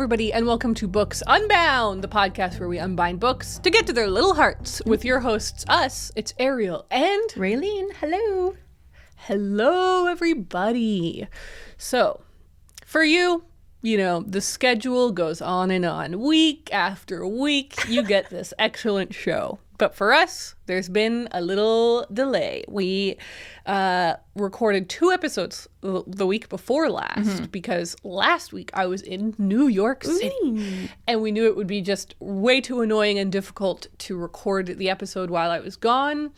everybody, and welcome to Books Unbound, the podcast where we unbind books to get to their little hearts with your hosts, us. It's Ariel and Raeleen. Hello. Hello, everybody. So, for you, the schedule goes on and on. Week after week, you get this excellent show. But for us, there's been a little delay. We recorded 2 episodes the week before last because last week I was in New York City. And we knew it would be just way too annoying and difficult to record the episode while I was gone.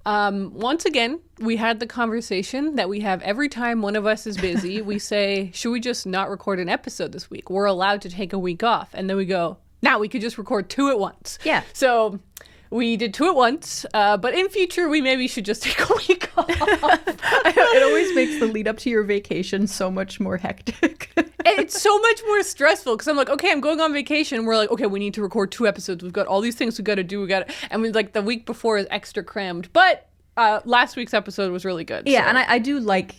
Once again, we had the conversation that we have every time one of us is busy. We say, should we just not record an episode this week? We're allowed to take a week off. And then we go, now we could just record 2 at once. Yeah. So we did 2 at once, but in future, we maybe should just take a week off. It always makes the lead up to your vacation so much more hectic. It's so much more stressful because I'm like, okay, I'm going on vacation. We're like, okay, we need to record 2 episodes. We've got all these things we got to do. And we the week before is extra crammed. But last week's episode was really good. Yeah, so. and I do like,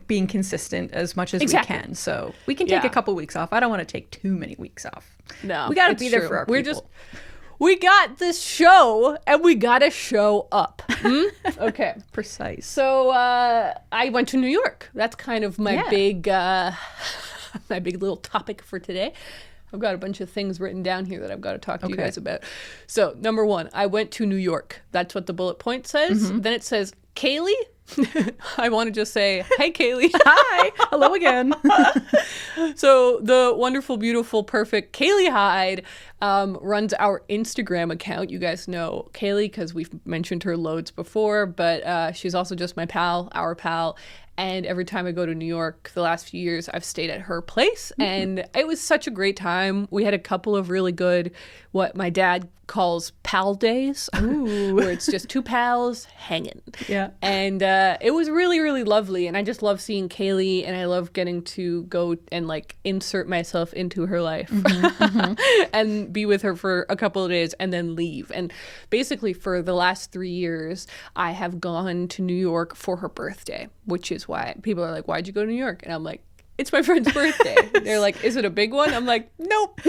being consistent as much as we can. So we can take a couple weeks off. I don't want to take too many weeks off. No, we got to be there for our people. We got this show, and we got to show up. Okay. Precise. So I went to New York. That's kind of my big little topic for today. I've got a bunch of things written down here that I've got to talk to you guys about. So, number 1, I went to New York. That's what the bullet point says. Then it says, Kaylee. I want to just say, hey, Kaylee. Hi. Hello again. So the wonderful, beautiful, perfect Kaylee Hyde runs our Instagram account. You guys know Kaylee because we've mentioned her loads before, but she's also just my pal, our pal. And every time I go to New York, the last few years, I've stayed at her place. And it was such a great time. We had a couple of really good, what my dad calls pal days, where it's just 2 pals hanging. Yeah. And it was really, really lovely. And I just love seeing Kaylee, and I love getting to go and insert myself into her life and be with her for a couple of days and then leave. And basically for the last 3 years, I have gone to New York for her birthday, which is why people are like, why'd you go to New York? And I'm like, it's my friend's birthday. They're like, is it a big one? I'm like, nope.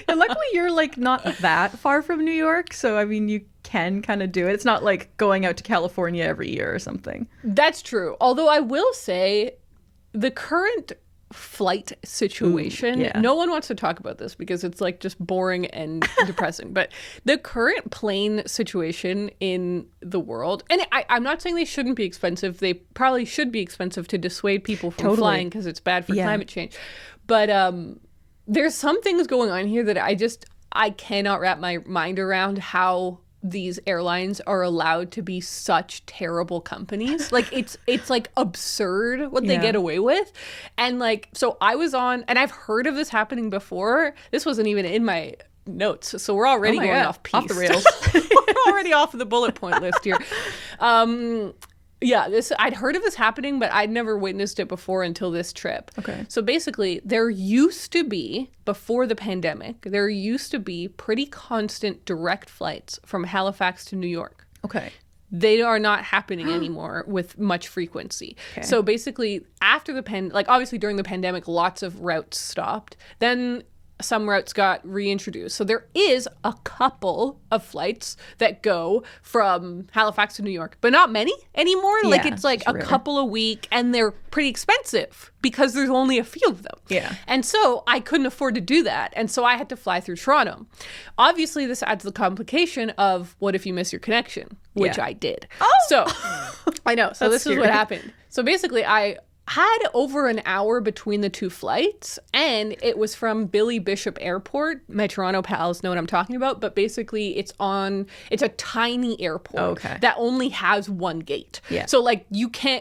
And luckily you're not that far from New York, so I mean you can kind of do it. It's not like going out to California every year or something. That's true. Although I will say the current flight situation, no one wants to talk about this because it's just boring and depressing, but the current plane situation in the world, and I'm not saying they shouldn't be expensive, they probably should be expensive to dissuade people from flying because it's bad for climate change, but there's some things going on here that I cannot wrap my mind around how these airlines are allowed to be such terrible companies. It's absurd what they get away with. And so I was on, and I've heard of this happening before. This wasn't even in my notes. So we're already going off piece. Off the rails. We're already off of the bullet point list here. I'd heard of this happening, but I'd never witnessed it before until this trip. Okay. So basically, there used to be, before the pandemic, pretty constant direct flights from Halifax to New York. Okay. They are not happening anymore with much frequency. Okay. So basically, after the obviously during the pandemic, lots of routes stopped. Then some routes got reintroduced. So there is a couple of flights that go from Halifax to New York, but not many anymore. Yeah, it's a couple a week, and they're pretty expensive because there's only a few of them. Yeah. And so I couldn't afford to do that. And so I had to fly through Toronto. Obviously, this adds the complication of what if you miss your connection, which I did. Oh! So I know. So this is what happened. So basically, I had over an hour between the 2 flights, and it was from Billy Bishop Airport. My Toronto pals know what I'm talking about, but basically it's a tiny airport that only has 1 gate. Yeah. So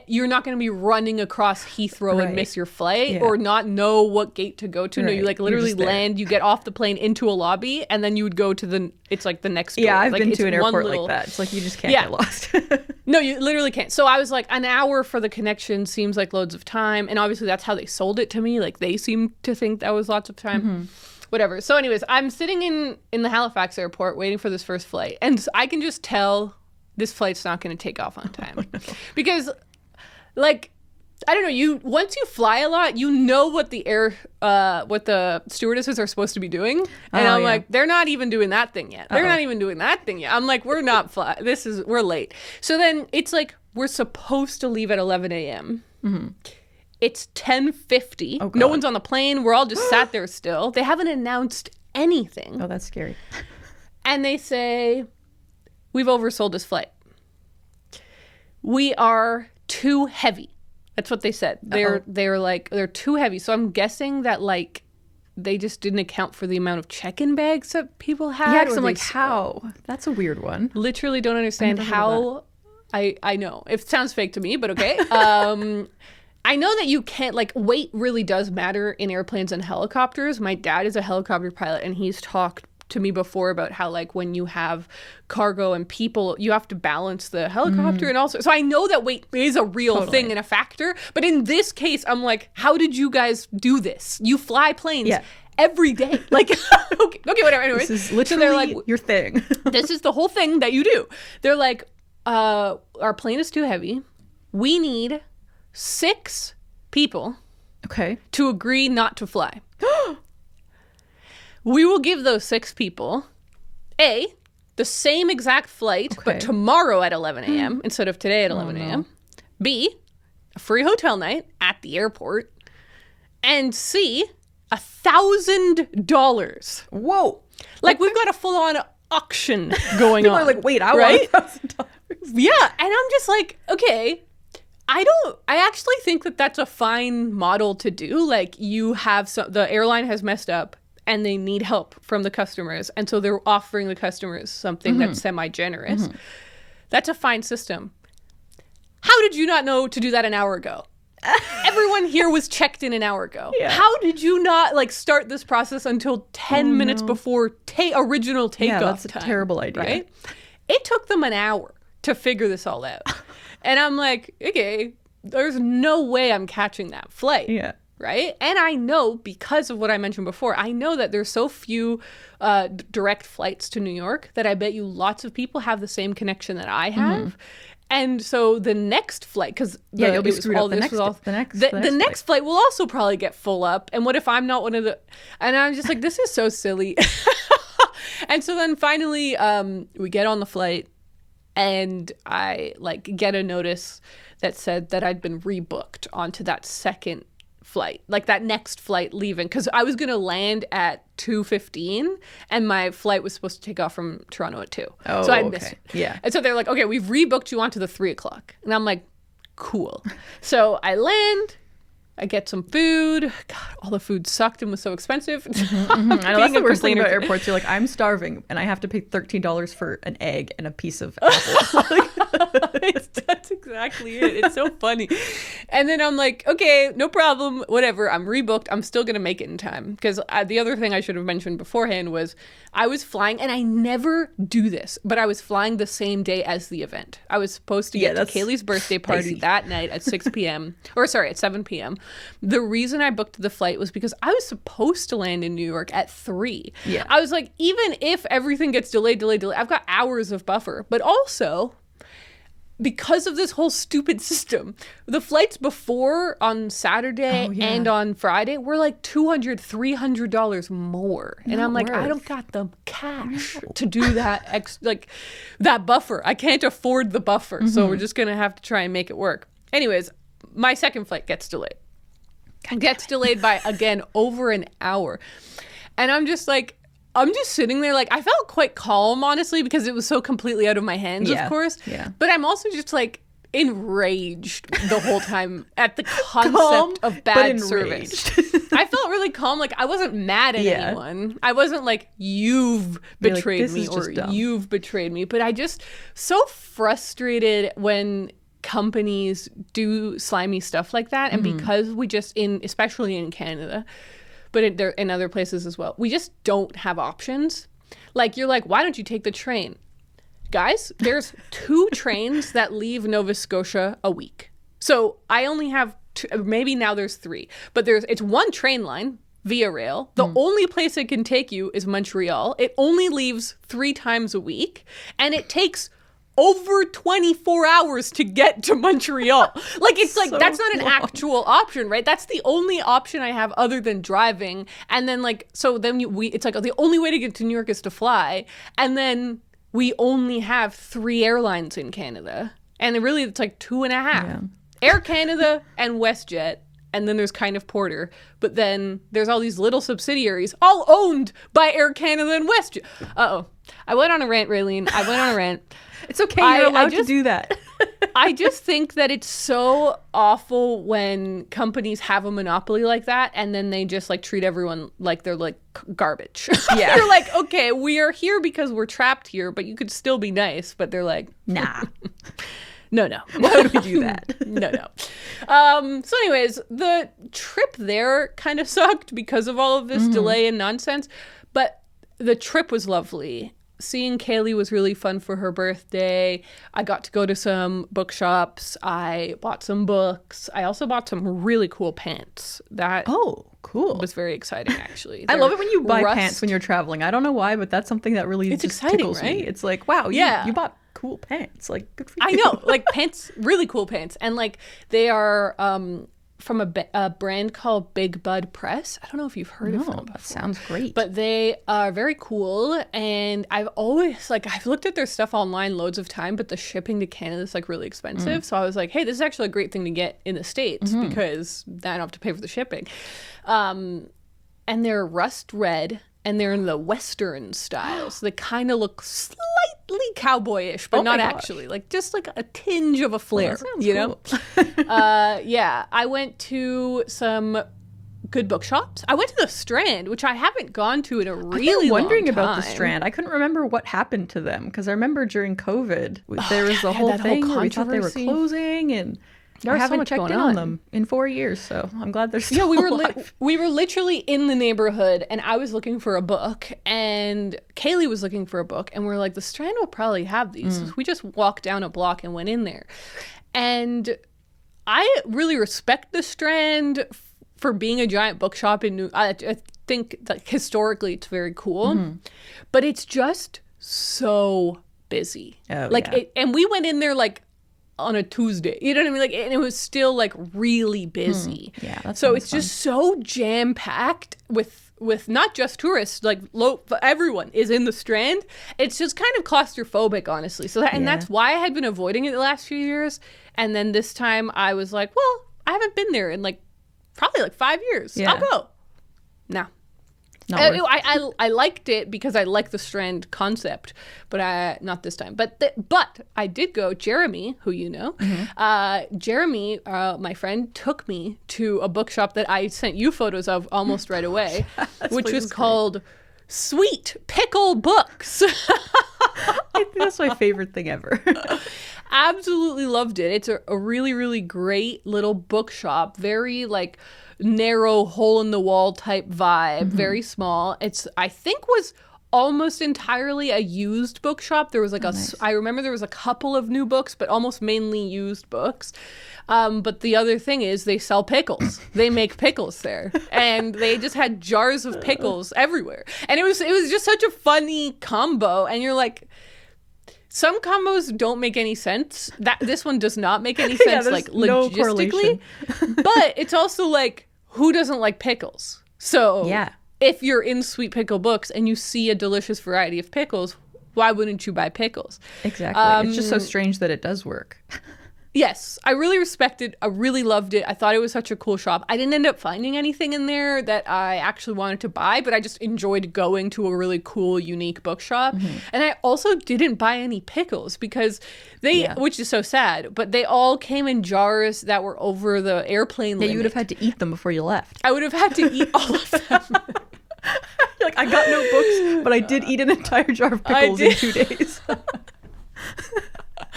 you're not going to be running across Heathrow and miss your flight or not know what gate to go to. No, you literally land, you get off the plane into a lobby, and then you would go to the next door. Yeah, I've been to an airport like that. It's you just can't get lost. No, you literally can't. So I was an hour for the connection seems like loads of time. And obviously that's how they sold it to me. They seemed to think that was lots of time. Whatever. So anyways, I'm sitting in the Halifax airport waiting for this first flight. And I can just tell this flight's not going to take off on time. Because I don't know. Once you fly a lot, you know what what the stewardesses are supposed to be doing, and I'm like, they're not even doing that thing yet. They're not even doing that thing yet. I'm like, we're not we're late. So then it's like we're supposed to leave at 11 a.m. Mm-hmm. It's 10:50. Oh, no one's on the plane. We're all just sat there still. They haven't announced anything. Oh, that's scary. And they say, we've oversold this flight. We are too heavy. That's what they said. They're like, they're too heavy. So I'm guessing that like they just didn't account for the amount of check-in bags that people had. Yeah, because I'm like, how? That's a weird one. Literally don't understand how. I know. It sounds fake to me, but okay. I know that you can't, like, weight really does matter in airplanes and helicopters. My dad is a helicopter pilot, and he's talked to me before about how, like, when you have cargo and people, you have to balance the helicopter and also. So I know that weight is a real thing and a factor. But in this case, I'm like, how did you guys do this? You fly planes every day. Like, okay, whatever. Anyways, this is literally so like, your thing. This is the whole thing that you do. They're like, our plane is too heavy. We need 6 people to agree not to fly. We will give those 6 people the same exact flight, but tomorrow at 11 a.m. instead of today at 11 a.m. B, a free hotel night at the airport. And C, $1,000. Whoa. Like, we've got a full-on auction going on. People are like, wait, I want $1,000. Yeah, and I'm just like, okay, I actually think that that's a fine model to do. Like, you have the airline has messed up and they need help from the customers. And so they're offering the customers something that's semi-generous. That's a fine system. How did you not know to do that an hour ago? Everyone here was checked in an hour ago. Yeah. How did you not like start this process until 10 minutes before original takeoff that's a time? Terrible idea. Right? It took them an hour to figure this all out. And I'm like, okay, there's no way I'm catching that flight. Yeah. Right? And I know, because of what I mentioned before, I know that there's so few direct flights to New York that I bet you lots of people have the same connection that I have. And so the next flight, because you'll be screwed up the next flight will also probably get full up. And what if I'm not one of the... And I'm just like, this is so silly. And so then finally we get on the flight and I like get a notice that said that I'd been rebooked onto that second flight, like that next flight leaving, because I was going to land at 2:15 and my flight was supposed to take off from Toronto at 2. Oh, so I missed it. Yeah. And so they're like, okay, we've rebooked you onto the 3 o'clock. And I'm like, cool. So I land, I get some food. God, all the food sucked and was so expensive. I know that's the worst thing about airports. You're like, I'm starving and I have to pay $13 for an egg and a piece of apple. That's exactly it. It's so funny. And then I'm like, okay, no problem, whatever. I'm rebooked. I'm still going to make it in time. Because the other thing I should have mentioned beforehand was I was flying, and I never do this, but I was flying the same day as the event. I was supposed to get to Kaylee's birthday party that night at 6 p.m. Or sorry, at 7 p.m. The reason I booked the flight was because I was supposed to land in New York at 3. Yeah. I was like, even if everything gets delayed, I've got hours of buffer. But also, because of this whole stupid system, the flights before on Saturday and on Friday were like $200, $300 more. And I'm like, I don't got the cash to do that, that buffer. I can't afford the buffer. So we're just going to have to try and make it work. Anyways, my second flight gets delayed. Gets delayed by, again, over an hour. And I'm just sitting there, like, I felt quite calm, honestly, because it was so completely out of my hands, of course. Yeah. But I'm also just, like, enraged the whole time at the concept of bad service. I felt really calm. Like, I wasn't mad at anyone. I wasn't like, you've betrayed me or you've betrayed me. But I just so frustrated when companies do slimy stuff like that. And because we just, especially in Canada, but in other places as well, we just don't have options. Like, you're like, why don't you take the train? Guys, there's 2 trains that leave Nova Scotia a week. So I only have 2, maybe now there's 3, but it's one train line via rail. The only place it can take you is Montreal. It only leaves 3 times a week, and it takes over 24 hours to get to Montreal. Like, it's like, So that's not an long. actual option, right? That's the only option I have other than driving. And then like, so then it's like the only way to get to New York is to fly. And then we only have 3 airlines in Canada. And really it's like 2.5. Yeah. Air Canada and WestJet. And then there's kind of Porter. But then there's all these little subsidiaries, all owned by Air Canada and WestJet. Uh-oh. I went on a rant, Raeleen. I went on a rant. It's okay. You're allowed to do that. I just think that it's so awful when companies have a monopoly like that and then they just like treat everyone like they're like garbage. Yeah. They're like, okay, we are here because we're trapped here, but you could still be nice. But they're like, Nah. no. Why would we do that? No. So anyways, the trip there kind of sucked because of all of this delay and nonsense. But the trip was lovely. Seeing Kaylee was really fun for her birthday. I got to go to some bookshops. I bought some books. I also bought some really cool pants. That Cool. was very exciting, actually. I love it when you buy Rust- pants when you're traveling. I don't know why, but that's something that really It's just exciting, tickles right? me. It's like, wow, you bought cool pants. Like, good for you. I know, like pants, really cool pants. And like they are from a brand called Big Bud Press. I don't know if you've heard of them before. That sounds great. But they are very cool. And I've always, like, I've looked at their stuff online loads of time, but the shipping to Canada is like really expensive. So I was like, hey, this is actually a great thing to get in the States because then I don't have to pay for the shipping. And they're rust red. And they're in the Western style. So they kind of look slightly cowboyish, but not actually. Like just like a tinge of a flair, you know? Yeah. I went to some good bookshops. I went to the Strand, which I haven't gone to in a really long wondering time. about the Strand. I couldn't remember what happened to them because I remember during COVID, there was the whole thing where we thought they were closing and I haven't checked in on them in 4 years, so I'm glad they're still alive. We were literally in the neighborhood, and I was looking for a book, and Kaylee was looking for a book, and we're like, the Strand will probably have these. So we just walked down a block and went in there. And I really respect the Strand for being a giant bookshop in New. I think that historically it's very cool, but it's just so busy. And we went in there like on a Tuesday, you know what I mean? Like, and it was still like really busy. Yeah, so it's just so jam packed with not just tourists, like everyone is in the Strand. It's just kind of claustrophobic, honestly. So and that's why I had been avoiding it the last few years. And then this time I was like, well, I haven't been there in like probably like 5 years. Yeah. I'll go. No. I liked it because I like the Strand concept, but not this time. But I did go. Jeremy, who you know, Jeremy, my friend, took me to a bookshop that I sent you photos of almost right away, which was called Sweet Pickle Books. I think that's my favorite thing ever. Absolutely loved it. It's a really, really great little bookshop. Very like narrow hole in the wall type vibe, very small. It's I think was almost entirely a used bookshop. There was like I remember there was a couple of new books, but almost mainly used books. But the other thing is they sell pickles. They make pickles there. And they just had jars of pickles everywhere. And it was just such a funny combo. And you're like, some combos don't make any sense. This one does not make any sense, like logistically. But it's also like, who doesn't like pickles? So if you're in Sweet Pickle Books and you see a delicious variety of pickles, why wouldn't you buy pickles? Exactly. It's just so strange that it does work. Yes, I really respect it. I really loved it. I thought it was such a cool shop. I didn't end up finding anything in there that I actually wanted to buy, but I just enjoyed going to a really cool, unique bookshop. And I also didn't buy any pickles because which is so sad, but they all came in jars that were over the airplane limit. You would have had to eat them before you left. I would have had to eat all of them. You're like, I got no books, but I did eat an entire jar of pickles in 2 days.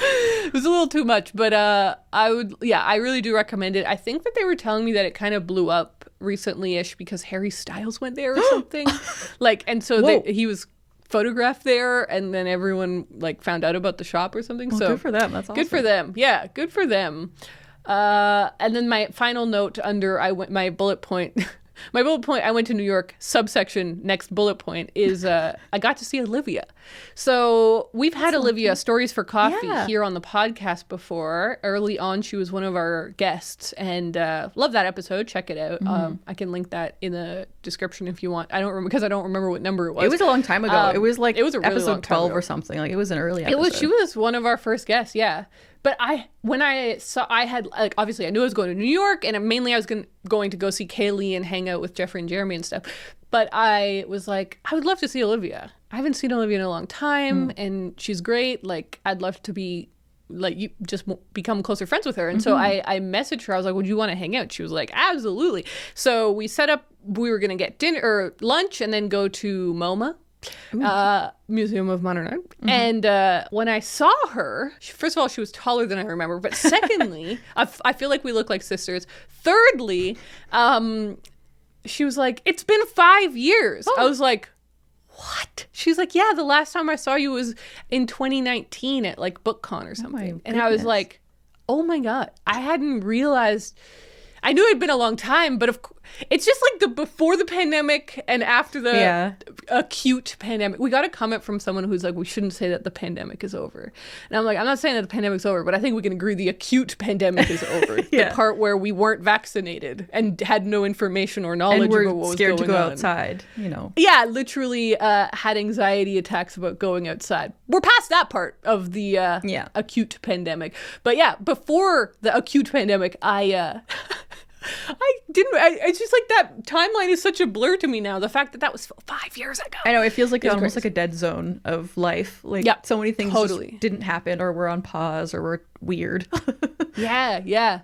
It was a little too much, but I really do recommend it. I think that they were telling me that it kind of blew up recently-ish because Harry Styles went there or something. And so he was photographed there, and then everyone like found out about the shop or something. Well, so good for them. That's awesome. Good for them. Yeah, good for them. And then my final note under my bullet point. My bullet point, I went to New York, subsection, next bullet point, is I got to see Olivia. So we've had Olivia, Stories for Coffee, here on the podcast before. Early on, she was one of our guests, and love that episode. Check it out. I can link that in the description if you want. I don't remember, because I don't remember what number it was. It was a long time ago. It was like it was a really episode 12 or something. Like, it was an early episode. She was one of our first guests, yeah. But when I saw, I had, like, obviously I knew I was going to New York, and mainly I was going to go see Kaylee and hang out with Jeffrey and Jeremy and stuff. But I was like, I would love to see Olivia. I haven't seen Olivia in a long time, and she's great. Like, I'd love to be, like, you just become closer friends with her. And so I messaged her. I was like, would you want to hang out? She was like, absolutely. So we set up, we were going to get dinner or lunch and then go to MoMA. Museum of Modern Art. And when I saw her, first of all, she was taller than I remember, but secondly, I feel like we look like sisters. Thirdly, she was like, it's been 5 years. I was like, what? She's like, yeah, the last time I saw you was in 2019 at like BookCon or something. And I was like, oh my God, I hadn't realized. I knew it'd been a long time, but it's just like the before the pandemic and after the acute pandemic. We got a comment from someone who's like, we shouldn't say that the pandemic is over. And I'm like, I'm not saying that the pandemic's over, but I think we can agree the acute pandemic is over. The part where we weren't vaccinated and had no information or knowledge about what was going on. And we're scared to go outside, you know. Yeah, literally had anxiety attacks about going outside. We're past that part of the acute pandemic. But yeah, before the acute pandemic, it's just like that timeline is such a blur to me now. The fact that was 5 years ago. I know, it feels like almost like a dead zone of life. Like so many things just didn't happen, or were on pause, or were weird. Yeah.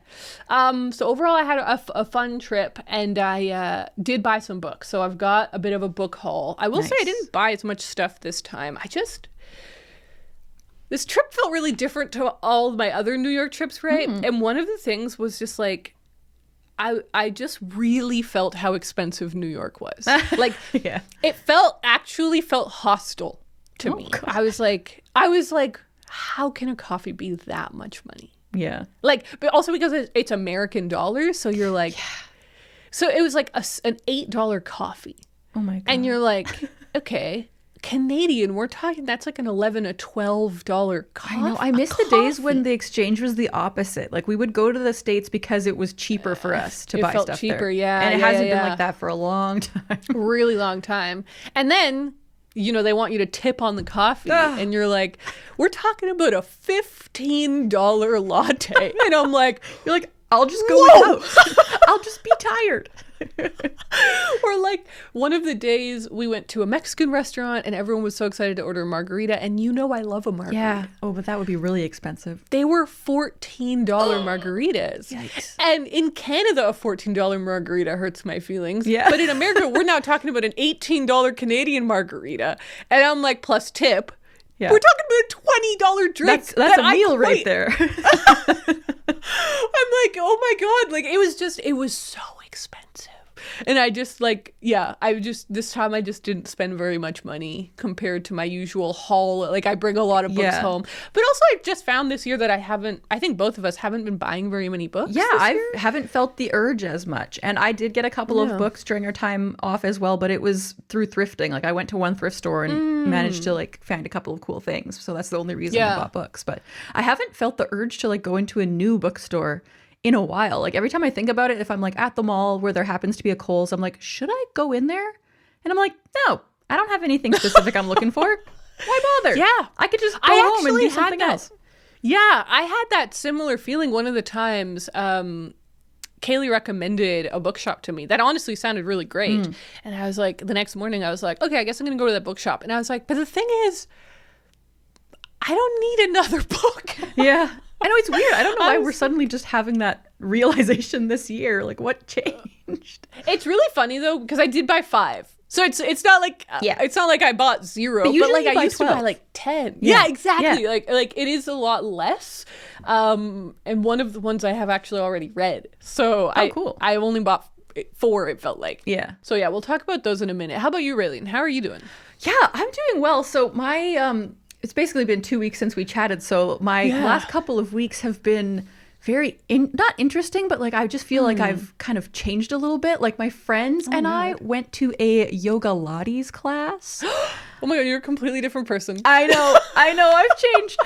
So overall, I had a fun trip, and I did buy some books. So I've got a bit of a book haul. I will say I didn't buy as much stuff this time. This trip felt really different to all my other New York trips, right? And one of the things was just like, I just really felt how expensive New York was. Like, it actually felt hostile to me. God. I was like, how can a coffee be that much money? Yeah. Like, but also because it's American dollars, so you're like, so it was like an $8 coffee. Oh my God. And you're like, okay. Canadian, we're talking, that's like an $11 to $12 coffee. I know. I miss the days when the exchange was the opposite. Like, we would go to the States because it was cheaper for us to buy stuff cheaper, there. Yeah. And it hasn't been like that for a long time. Really long time. And then, you know, they want you to tip on the coffee. And you're like, we're talking about a $15 latte. And I'm like, you're like, I'll just go without. I'll just be tired. Or like one of the days we went to a Mexican restaurant and everyone was so excited to order a margarita, and you know I love a margarita. Yeah. Oh, but that would be really expensive. They were $14 margaritas. Yikes. And in Canada, a $14 margarita hurts my feelings. Yeah. But in America, we're now talking about an $18 Canadian margarita. And I'm like, plus tip. Yeah. We're talking about a $20 drink. That's a meal right there. I'm like, oh my God. Like, it was so expensive. And I just like, this time I just didn't spend very much money compared to my usual haul. Like, I bring a lot of books home. But also I just found this year that I think both of us haven't been buying very many books. Yeah, I haven't felt the urge as much. And I did get a couple of books during our time off as well, but it was through thrifting. Like, I went to one thrift store and managed to like find a couple of cool things. So that's the only reason I bought books. But I haven't felt the urge to like go into a new bookstore in a while. Like, every time I think about it, if I'm like at the mall where there happens to be a Kohl's, I'm like, should I go in there? And I'm like, no, I don't have anything specific I'm looking for. Why bother? Yeah. I could just go home and do something else. Yeah, I had that similar feeling one of the times. Kaylee recommended a bookshop to me that honestly sounded really great. And I was like, the next morning I was like, okay, I guess I'm going to go to that bookshop. And I was like, but the thing is, I don't need another book. Yeah. I know, it's weird. I don't know why we're suddenly just having that realization this year. Like, what changed? It's really funny though, because I did buy 5. So it's not like it's not like I bought 0, but like I used 12. To buy like 10. Yeah, exactly. Yeah. Like it is a lot less. And one of the ones I have actually already read. So cool. I only bought 4, it felt like. Yeah. So yeah, we'll talk about those in a minute. How about you, Raeleen? How are you doing? Yeah, I'm doing well. So my it's basically been 2 weeks since we chatted. So my last couple of weeks have been not interesting, but like I just feel like I've kind of changed a little bit. Like my friends and I went to a Yogalates class. Oh my God, you're a completely different person. I know, I've changed.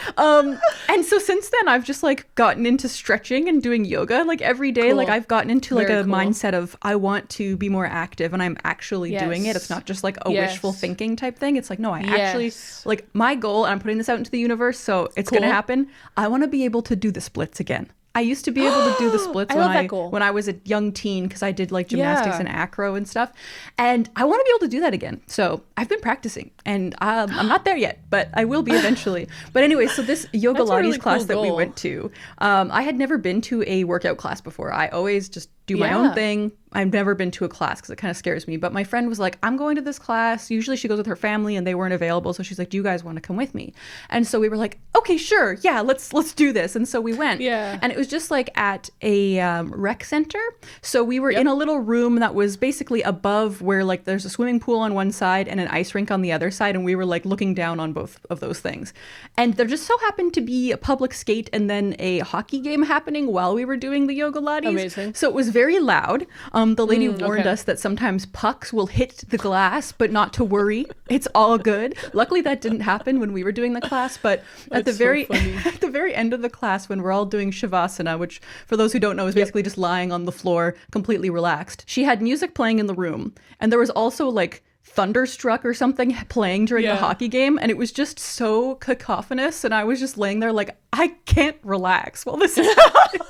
And so since then I've just like gotten into stretching and doing yoga like every day. Cool. Like I've gotten into like a mindset of I want to be more active and I'm actually doing it. It's not just like a wishful thinking type thing. It's like, no, I actually like my goal, and I'm putting this out into the universe, so it's going to happen. I want to be able to do the splits again. I used to be able to do the splits when I was a young teen, because I did like gymnastics and acro and stuff. And I want to be able to do that again. So I've been practicing, and I'm not there yet, but I will be eventually. But anyway, so this Yogalates class that we went to, I had never been to a workout class before. I always just do my own thing. I've never been to a class because it kind of scares me. But my friend was like, I'm going to this class. Usually she goes with her family and they weren't available. So she's like, do you guys want to come with me? And so we were like, okay, sure. Yeah, let's do this. And so we went. Yeah. And it was just like at a rec center. So we were in a little room that was basically above where like there's a swimming pool on one side and an ice rink on the other side. And we were like looking down on both of those things. And there just so happened to be a public skate and then a hockey game happening while we were doing the Yogalates. Amazing. So it was very loud. The lady warned us that sometimes pucks will hit the glass, but not to worry. It's all good. Luckily, that didn't happen when we were doing the class. But at the very end of the class, when we're all doing shavasana, which for those who don't know is basically just lying on the floor, completely relaxed, she had music playing in the room, and there was also like Thunderstruck or something playing during the hockey game, and it was just so cacophonous, and I was just laying there like, I can't relax while this is happening.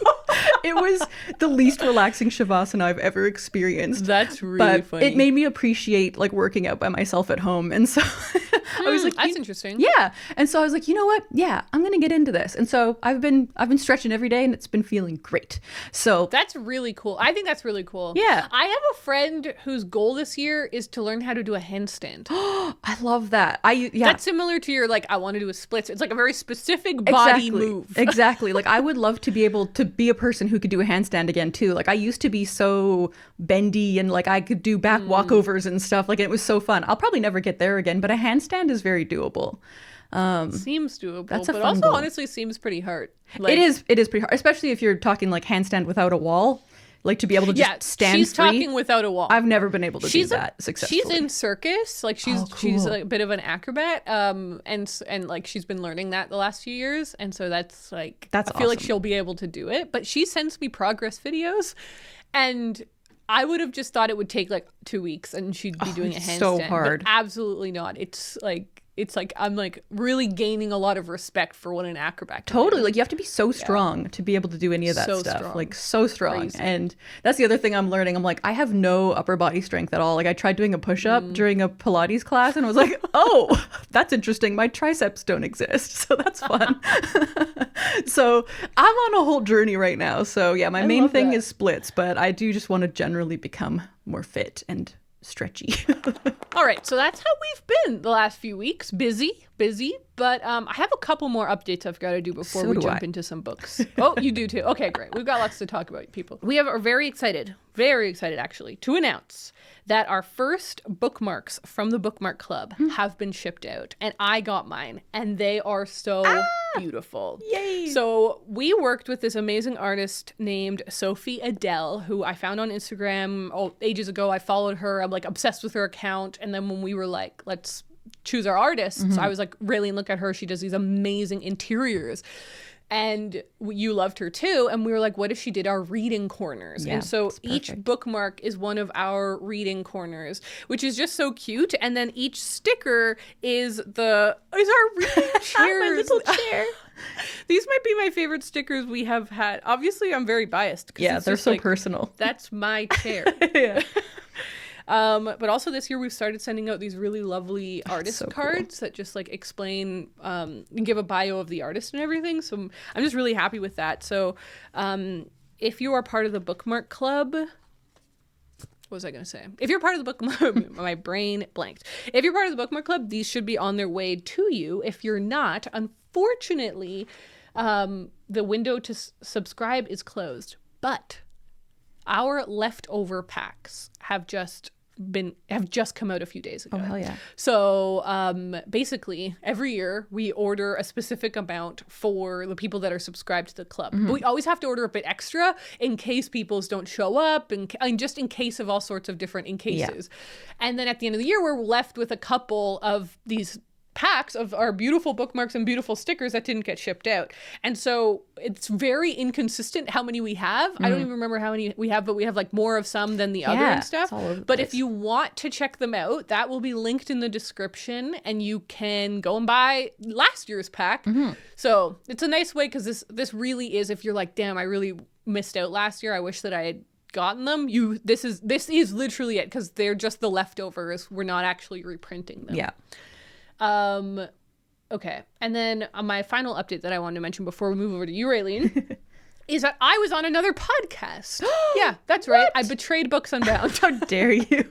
It was the least relaxing shavasana I've ever experienced. That's really funny. It made me appreciate like working out by myself at home. And so I was like, that's interesting. Yeah. And so I was like, you know what? Yeah, I'm going to get into this. And so I've been stretching every day and it's been feeling great. So that's really cool. I think that's really cool. Yeah. I have a friend whose goal this year is to learn how to do a handstand. I love that. That's similar to your like, I want to do a splits. It's like a very specific body move. Exactly. Like I would love to be able to be a person who could do a handstand again too. Like I used to be so bendy and like I could do back walkovers and stuff. Like it was so fun. I'll probably never get there again, but a handstand is very doable. Seems doable, that's a but fun also goal. honestly seems pretty hard. Like, it is pretty hard, especially if you're talking like handstand without a wall. Like to be able to just stand she's free. Talking without a wall. I've never been able to do that successfully. She's in circus. Like she's like a bit of an acrobat. And like she's been learning that the last few years. And so that's I feel like she'll be able to do it. But she sends me progress videos, and I would have just thought it would take like 2 weeks and she'd be doing a handstand. So hard. But absolutely not. It's like I'm like really gaining a lot of respect for what an acrobat can do. Like you have to be so strong to be able to do any of that stuff. Strong. Like so strong. Crazy. And that's the other thing I'm learning. I'm like, I have no upper body strength at all. Like I tried doing a push-up during a Pilates class and I was like, oh, that's interesting. My triceps don't exist. So that's fun. So I'm on a whole journey right now. So yeah, my main thing is splits, but I do just want to generally become more fit and stretchy. All right, so that's how we've been the last few weeks. Busy, but I have a couple more updates I've got to do before we jump into some books. Oh, you do too. Okay, great. We've got lots to talk about, people. We are very excited actually, to announce that our first bookmarks from the Bookmark Club have been shipped out, and I got mine, and they are so beautiful. Yay! So we worked with this amazing artist named Sophie Adele, who I found on Instagram ages ago. I followed her. I'm like obsessed with her account, and then when we were like, let's choose our artists, I was like, Raeleen, look at her. She does these amazing interiors. And you loved her too. And we were like, what if she did our reading corners? Yeah, and so each bookmark is one of our reading corners, which is just so cute. And then each sticker is our reading chairs. My little chair. These might be my favorite stickers we have had. Obviously, I'm very biased. Yeah, they're so personal. That's my chair. Yeah. But also this year we've started sending out these really lovely artist cards that just like explain and give a bio of the artist and everything. So I'm just really happy with that. So if you are part of the Bookmark Club, what was I going to say? If you're part of the Bookmark, my brain blanked. If you're part of the Bookmark Club, these should be on their way to you. If you're not, unfortunately, the window to subscribe is closed. But our leftover packs have just have just come out a few days ago. Oh, hell yeah. So basically every year we order a specific amount for the people that are subscribed to the club. But we always have to order a bit extra in case people's don't show up and just in case of all sorts of different in cases. Yeah. And then at the end of the year, we're left with a couple of these packs of our beautiful bookmarks and beautiful stickers that didn't get shipped out. And so it's very inconsistent how many we have. I don't even remember how many we have, but we have like more of some than the other and stuff. But if you want to check them out, that will be linked in the description and you can go and buy last year's pack. So it's a nice way because this really is, if you're like, damn, I really missed out last year. I wish that I had gotten them. This is literally it because they're just the leftovers. We're not actually reprinting them. Yeah. Okay. And then my final update that I wanted to mention before we move over to you, Raeleen, is that I was on another podcast. Yeah, that's right. I betrayed Books Unbound. How dare you?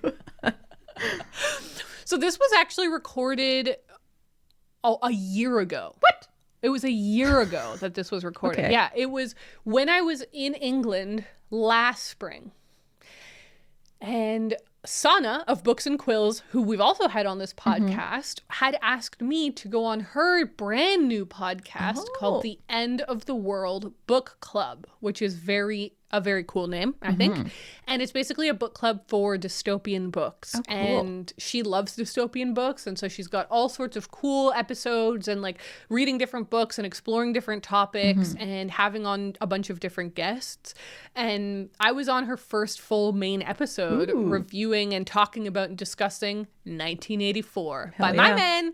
So this was actually recorded a year ago. What? It was a year ago that this was recorded. Okay. Yeah, it was when I was in England last spring. And Sana of Books and Quills, who we've also had on this podcast, had asked me to go on her brand new podcast called The End of the World Book Club, which is a very cool name, I think. And it's basically a book club for dystopian books. Oh, cool. And she loves dystopian books. And so she's got all sorts of cool episodes and like reading different books and exploring different topics and having on a bunch of different guests. And I was on her first full main episode reviewing and talking about and discussing 1984 by my man,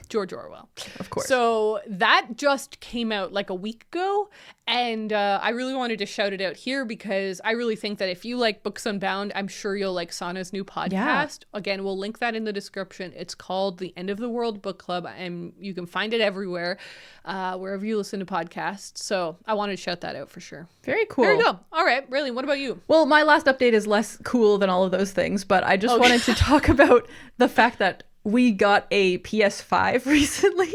George Orwell. Of course. So that just came out like a week ago. And I really wanted to shout it out here because I really think that if you like Books Unbound, I'm sure you'll like Sana's new podcast. Yeah. Again, we'll link that in the description. It's called The End of the World Book Club, and you can find it everywhere, wherever you listen to podcasts. So I wanted to shout that out for sure. Very cool. There you go. All right, Raeleen, what about you? Well, my last update is less cool than all of those things, but I just wanted to talk about the fact that we got a PS5 recently.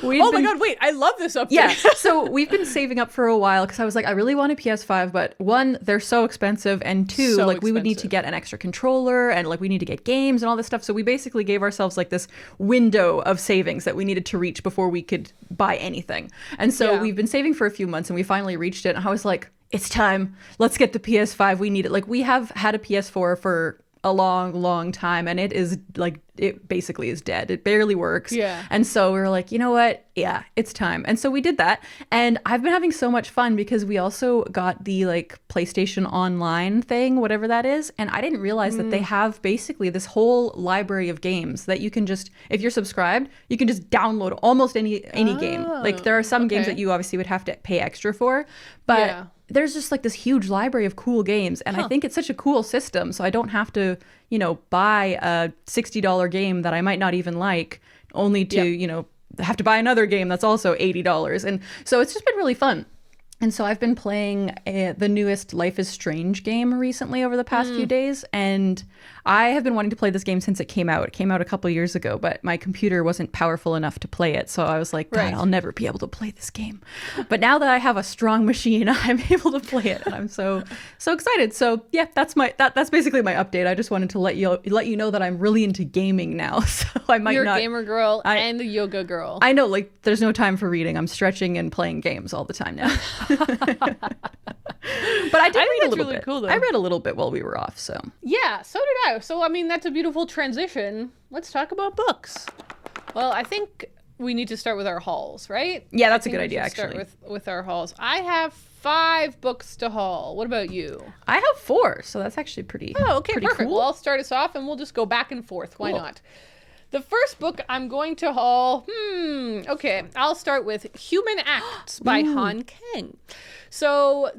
My God, wait, I love this update. Yeah, so we've been saving up for a while because I was like, I really want a PS5, but one, they're so expensive, and two, we would need to get an extra controller, and like we need to get games and all this stuff. So we basically gave ourselves like this window of savings that we needed to reach before we could buy anything. And so we've been saving for a few months, and we finally reached it, and I was like, it's time. Let's get the PS5. We need it. Like, we have had a PS4 for a long time, and it is like, it basically is dead. It barely works. Yeah. And so we were like, you know what? Yeah, it's time. And so we did that. And I've been having so much fun because we also got the like PlayStation Online thing, whatever that is. And I didn't realize that they have basically this whole library of games that you can just, if you're subscribed, you can just download almost any game. Like, there are some games that you obviously would have to pay extra for, but there's just like this huge library of cool games. And I think it's such a cool system. So I don't have to, buy a $60 game that I might not even like, only to, have to buy another game that's also $80. And so it's just been really fun. And so I've been playing the newest Life is Strange game recently over the past few days. And I have been wanting to play this game since it came out. It came out a couple of years ago, but my computer wasn't powerful enough to play it. So I was like, God, I'll never be able to play this game. But now that I have a strong machine, I'm able to play it. And I'm so excited. So yeah, that's basically my update. I just wanted to let you know that I'm really into gaming now. So I might You're a gamer girl and a yoga girl. I know, like, there's no time for reading. I'm stretching and playing games all the time now. But I did read a little bit. Cool, I read a little bit while we were off, so. Yeah, so did I. So, I mean, that's a beautiful transition. Let's talk about books. Well, I think we need to start with our hauls, right? Yeah, that's a good idea, actually. Start with our hauls. I have 5 books to haul. What about you? I have 4, so that's actually pretty perfect. Cool. Well, I'll start us off, and we'll just go back and forth. Why not? The first book I'm going to haul, okay, I'll start with Human Acts by Han Kang. So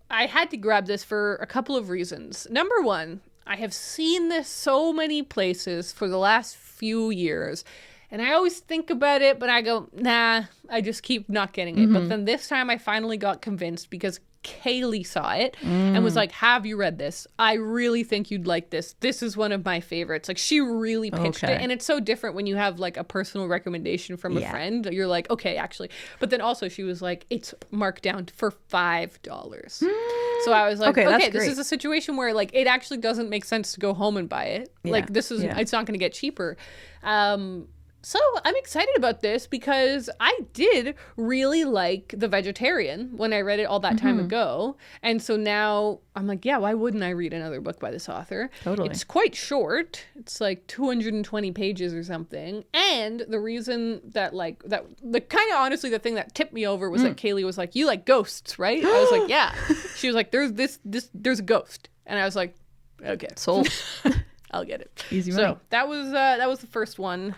I had to grab this for a couple of reasons. Number one, I have seen this so many places for the last few years, and I always think about it, but I go, nah, I just keep not getting it. But then this time I finally got convinced because Kaylee saw it and was like, have you read this? I really think you'd like this. This is one of my favorites. Like, she really pitched it. And it's so different when you have like a personal recommendation from a friend. You're like, okay, actually. But then also she was like, it's marked down for $5. So I was like, okay, this great. is a situation where like it actually doesn't make sense to go home and buy it. Yeah. Like this is, it's not going to get cheaper. So I'm excited about this because I did really like The Vegetarian when I read it all that time ago. And so now I'm like, yeah, why wouldn't I read another book by this author? Totally. It's quite short. It's like 220 pages or something. And the reason that like that the kind of honestly the thing that tipped me over was that Kaylee was like, you like ghosts, right? I was like, yeah. She was like, there's a ghost. And I was like, okay. Sold. I'll get it. Easy money. So that was the first one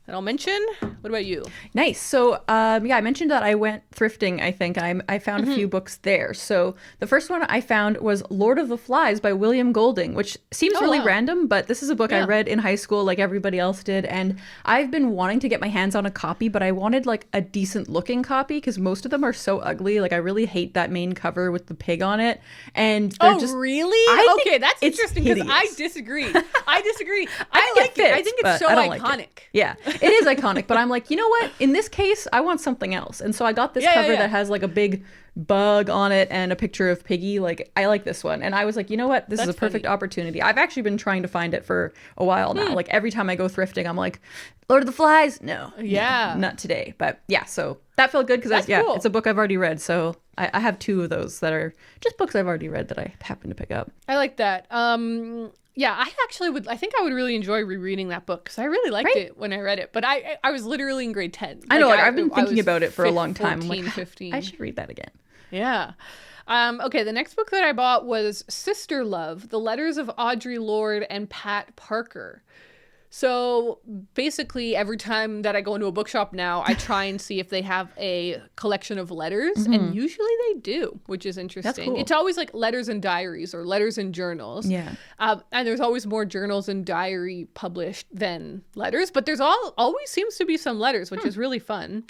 that I'll mention. What about you? Nice. So, I mentioned that I went thrifting, I think. I found a few books there. So the first one I found was Lord of the Flies by William Golding, which seems really random, but this is a book I read in high school like everybody else did. And I've been wanting to get my hands on a copy, but I wanted like a decent looking copy because most of them are so ugly. Like I really hate that main cover with the pig on it. And they're really? Okay, that's interesting because I disagree. I like it. I think it's so iconic. Like yeah. It is iconic, but I'm like, you know what? In this case, I want something else. And so I got this cover that has like a big bug on it and a picture of Piggy. Like, I like this one. And I was like, you know what? This is a perfect opportunity. I've actually been trying to find it for a while now. Like, every time I go thrifting, I'm like, Lord of the Flies? No. Yeah. No, not today. But yeah, so that felt good because cool. It's a book I've already read. So I have two of those that are just books I've already read that I happen to pick up. I like that. Yeah, I think I would really enjoy rereading that book because I really liked it when I read it. But I was literally in grade 10. I know, I've been thinking about it for a long time. 14, I'm like, 15. I should read that again. Yeah. Okay, the next book that I bought was Sister Love, The Letters of Audre Lorde and Pat Parker. So basically every time that I go into a bookshop now, I try and see if they have a collection of letters, and usually they do, which is interesting. That's cool. It's always like letters and diaries or letters and journals. Yeah. And there's always more journals and diary published than letters, but there's always seems to be some letters, which is really fun.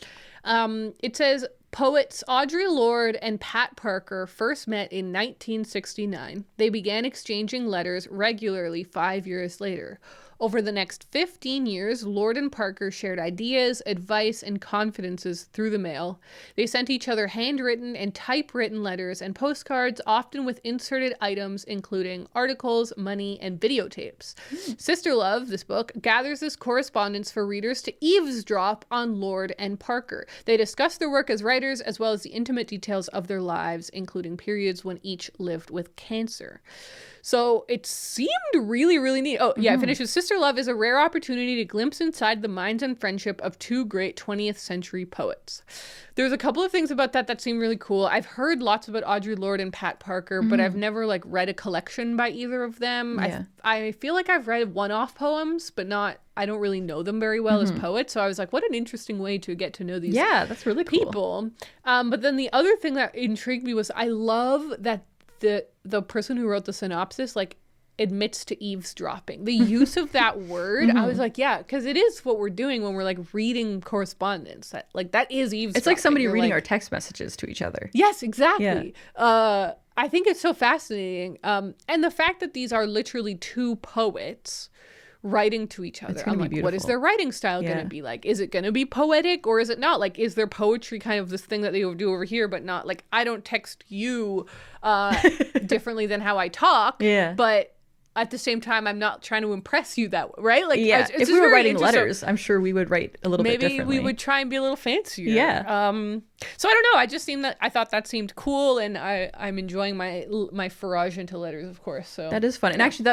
It says, poets Audre Lorde and Pat Parker first met in 1969. They began exchanging letters regularly 5 years later. Over the next 15 years, Lorde and Parker shared ideas, advice, and confidences through the mail. They sent each other handwritten and typewritten letters and postcards, often with inserted items including articles, money, and videotapes. Sister Love, this book, gathers this correspondence for readers to eavesdrop on Lorde and Parker. They discuss their work as writers as well as the intimate details of their lives, including periods when each lived with cancer. So it seemed really, really neat. Oh, yeah, it finishes. Sister Love is a rare opportunity to glimpse inside the minds and friendship of two great 20th century poets. There's a couple of things about that seem really cool. I've heard lots about Audre Lorde and Pat Parker, but I've never like read a collection by either of them. Yeah. I feel like I've read one-off poems, but I don't really know them very well as poets. So I was like, what an interesting way to get to know these that's really cool. people. But then the other thing that intrigued me was I love that the person who wrote the synopsis like admits to eavesdropping. The use of that word, I was like, yeah, because it is what we're doing when we're like reading correspondence. That is eavesdropping. It's like somebody reading our text messages to each other. Yes, exactly. Yeah. I think it's so fascinating. And the fact that these are literally two poets writing to each other. I'm like, beautiful. What is their writing style going to be like? Is it going to be poetic or is it not? Like, is their poetry kind of this thing that they do over here, but not like, I don't text you differently than how I talk, but at the same time, I'm not trying to impress you that way, right? Like, yeah. If we were writing letters, I'm sure we would write a little bit differently. Maybe we would try and be a little fancier. Yeah. So I don't know. I thought that seemed cool, and I'm enjoying my forage into letters, of course. So that is fun, and actually,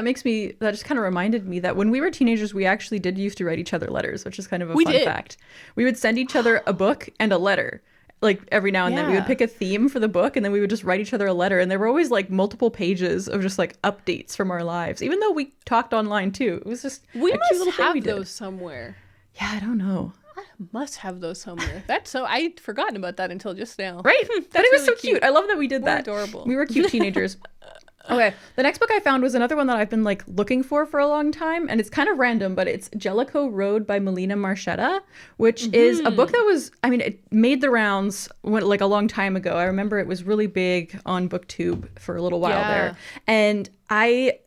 that just kind of reminded me that when we were teenagers, we actually did used to write each other letters, which is kind of a fun fact. We would send each other a book and a letter. Like every now and then we would pick a theme for the book and then we would just write each other a letter, and there were always like multiple pages of just like updates from our lives, even though we talked online too. It was just we must have those somewhere. Yeah, I don't know. I must have those somewhere. I'd forgotten about that until just now. Right? But it was really so cute. I love that we did that. Adorable. We were cute teenagers. Okay, the next book I found was another one that I've been like looking for a long time, and it's kind of random, but it's Jellicoe Road by Melina Marchetta, which is a book that was, it made the rounds like a long time ago. I remember it was really big on BookTube for a little while there, and I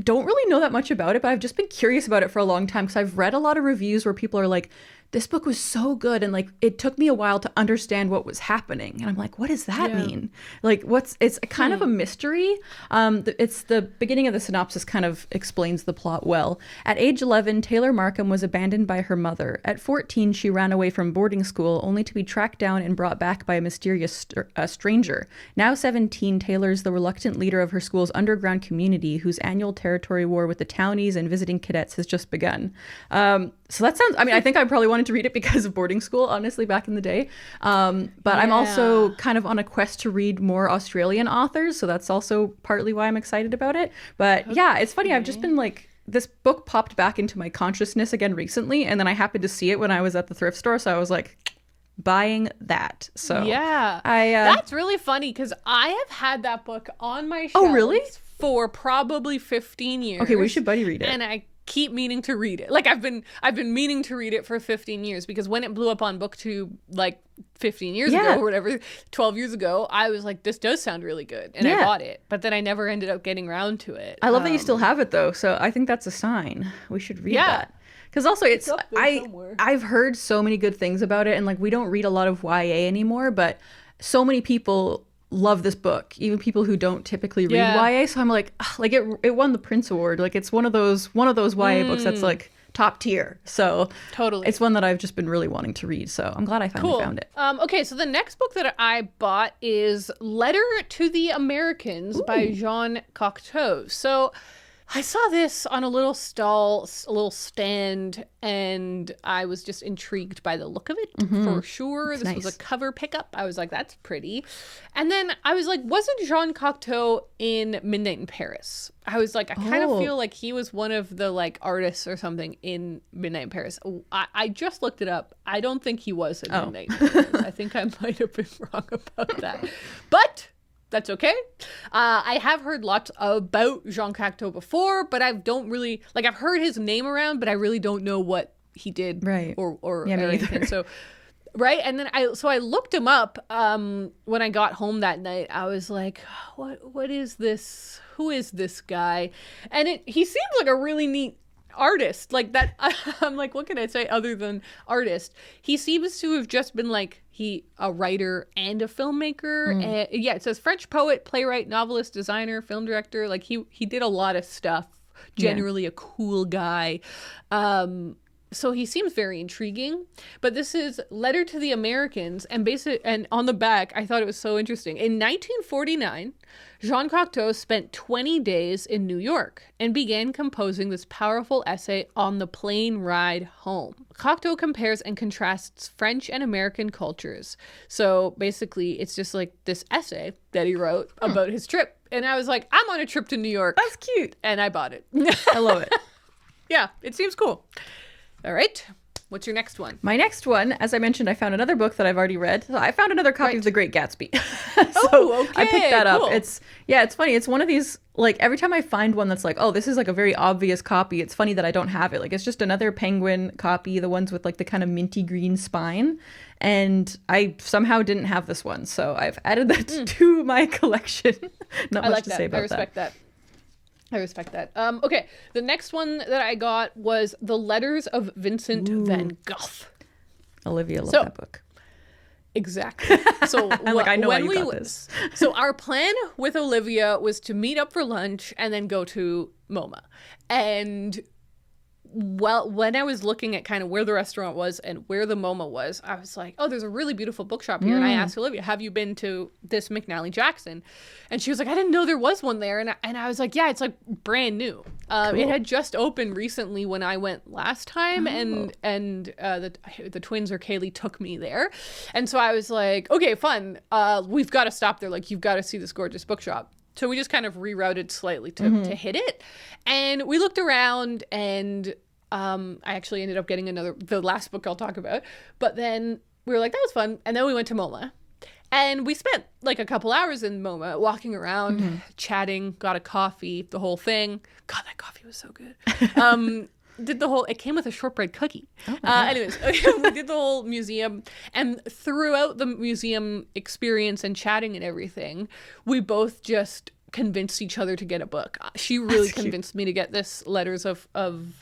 don't really know that much about it, but I've just been curious about it for a long time because I've read a lot of reviews where people are like, this book was so good, and like it took me a while to understand what was happening, and I'm like, what does that mean? Like, it's kind of a mystery. It's the beginning of the synopsis kind of explains the plot well. At age 11, Taylor Markham was abandoned by her mother. At 14, she ran away from boarding school only to be tracked down and brought back by a mysterious stranger. Now 17, Taylor's the reluctant leader of her school's underground community, whose annual territory war with the townies and visiting cadets has just begun. So that sounds, I mean, I think I probably wanted to read it because of boarding school, honestly, back in the day. But I'm also kind of on a quest to read more Australian authors. So that's also partly why I'm excited about it. But yeah, it's funny. I've just been like, this book popped back into my consciousness again recently. And then I happened to see it when I was at the thrift store. So I was like, buying that. So yeah, that's really funny because I have had that book on my shelf for probably 15 years. Okay, we should buddy read it. And I keep meaning to read it. Like I've been meaning to read it for 15 years because when it blew up on BookTube like 15 years ago or whatever, 12 years ago, I was like, this does sound really good. And I bought it. But then I never ended up getting around to it. I love that you still have it though. So I think that's a sign. We should read that. Because also it's I've heard so many good things about it, and like we don't read a lot of YA anymore, but so many people love this book, even people who don't typically read YA. So I'm like it won the Prince Award. Like it's one of those YA books that's like top tier. So totally, it's one that I've just been really wanting to read. So I'm glad I finally found it. Okay, so the next book that I bought is Letter to the Americans by Jean Cocteau. So I saw this on a little stand, and I was just intrigued by the look of it for sure. This was a cover pickup. I was like, that's pretty. And then I was like, wasn't Jean Cocteau in Midnight in Paris? I was like, I kind of feel like he was one of the like artists or something in Midnight in Paris. I just looked it up. I don't think he was in Midnight in Paris. I think I might have been wrong about that. But that's okay. I have heard lots about Jean Cocteau before, but I don't really, like, I've heard his name around, but I really don't know what he did or anything. So, and then I looked him up when I got home that night. I was like, what is this? Who is this guy? And he seems like a really neat artist. Like that, I'm like, what can I say other than artist? He seems to have just been like, a writer and a filmmaker. And it says French poet, playwright, novelist, designer, film director. Like he did a lot of stuff. Generally a cool guy. So he seems very intriguing. But this is Letter to the Americans, and on the back, I thought it was so interesting. In 1949, Jean Cocteau spent 20 days in New York and began composing this powerful essay on the plane ride home. Cocteau compares and contrasts French and American cultures. So basically, it's just like this essay that he wrote about his trip. And I was like, I'm on a trip to New York. That's cute. And I bought it. I love it. Yeah, it seems cool. All right. What's your next one? My next one, as I mentioned, I found another book that I've already read. So I found another copy of The Great Gatsby. So I picked that up. It's funny. It's one of these, like, every time I find one that's like, oh, this is like a very obvious copy, it's funny that I don't have it. Like, it's just another Penguin copy, the ones with like the kind of minty green spine. And I somehow didn't have this one. So I've added that to my collection. Not much to say about that. I respect that. Okay, the next one that I got was The Letters of Vincent van Gogh. Olivia loved that book. Exactly. So I know when you got this. So our plan with Olivia was to meet up for lunch and then go to MoMA. And when I was looking at kind of where the restaurant was and where the MoMA was, I was like, oh, there's a really beautiful bookshop here. And I asked Olivia, have you been to this McNally Jackson? And she was like, I didn't know there was one there. And I was like, yeah, it's like brand new. Cool. It had just opened recently when I went last time. And the twins or Kaylee took me there. And so I was like, okay, fun. We've got to stop there. Like, you've got to see this gorgeous bookshop. So we just kind of rerouted slightly to hit it. And we looked around, and I actually ended up getting the last book I'll talk about. But then we were like, that was fun. And then we went to MoMA. And we spent like a couple hours in MoMA walking around, chatting, got a coffee, the whole thing. God, that coffee was so good. It came with a shortbread cookie. Anyways, we did the whole museum, and throughout the museum experience and chatting and everything, we both just convinced each other to get a book. She really convinced me to get this Letters of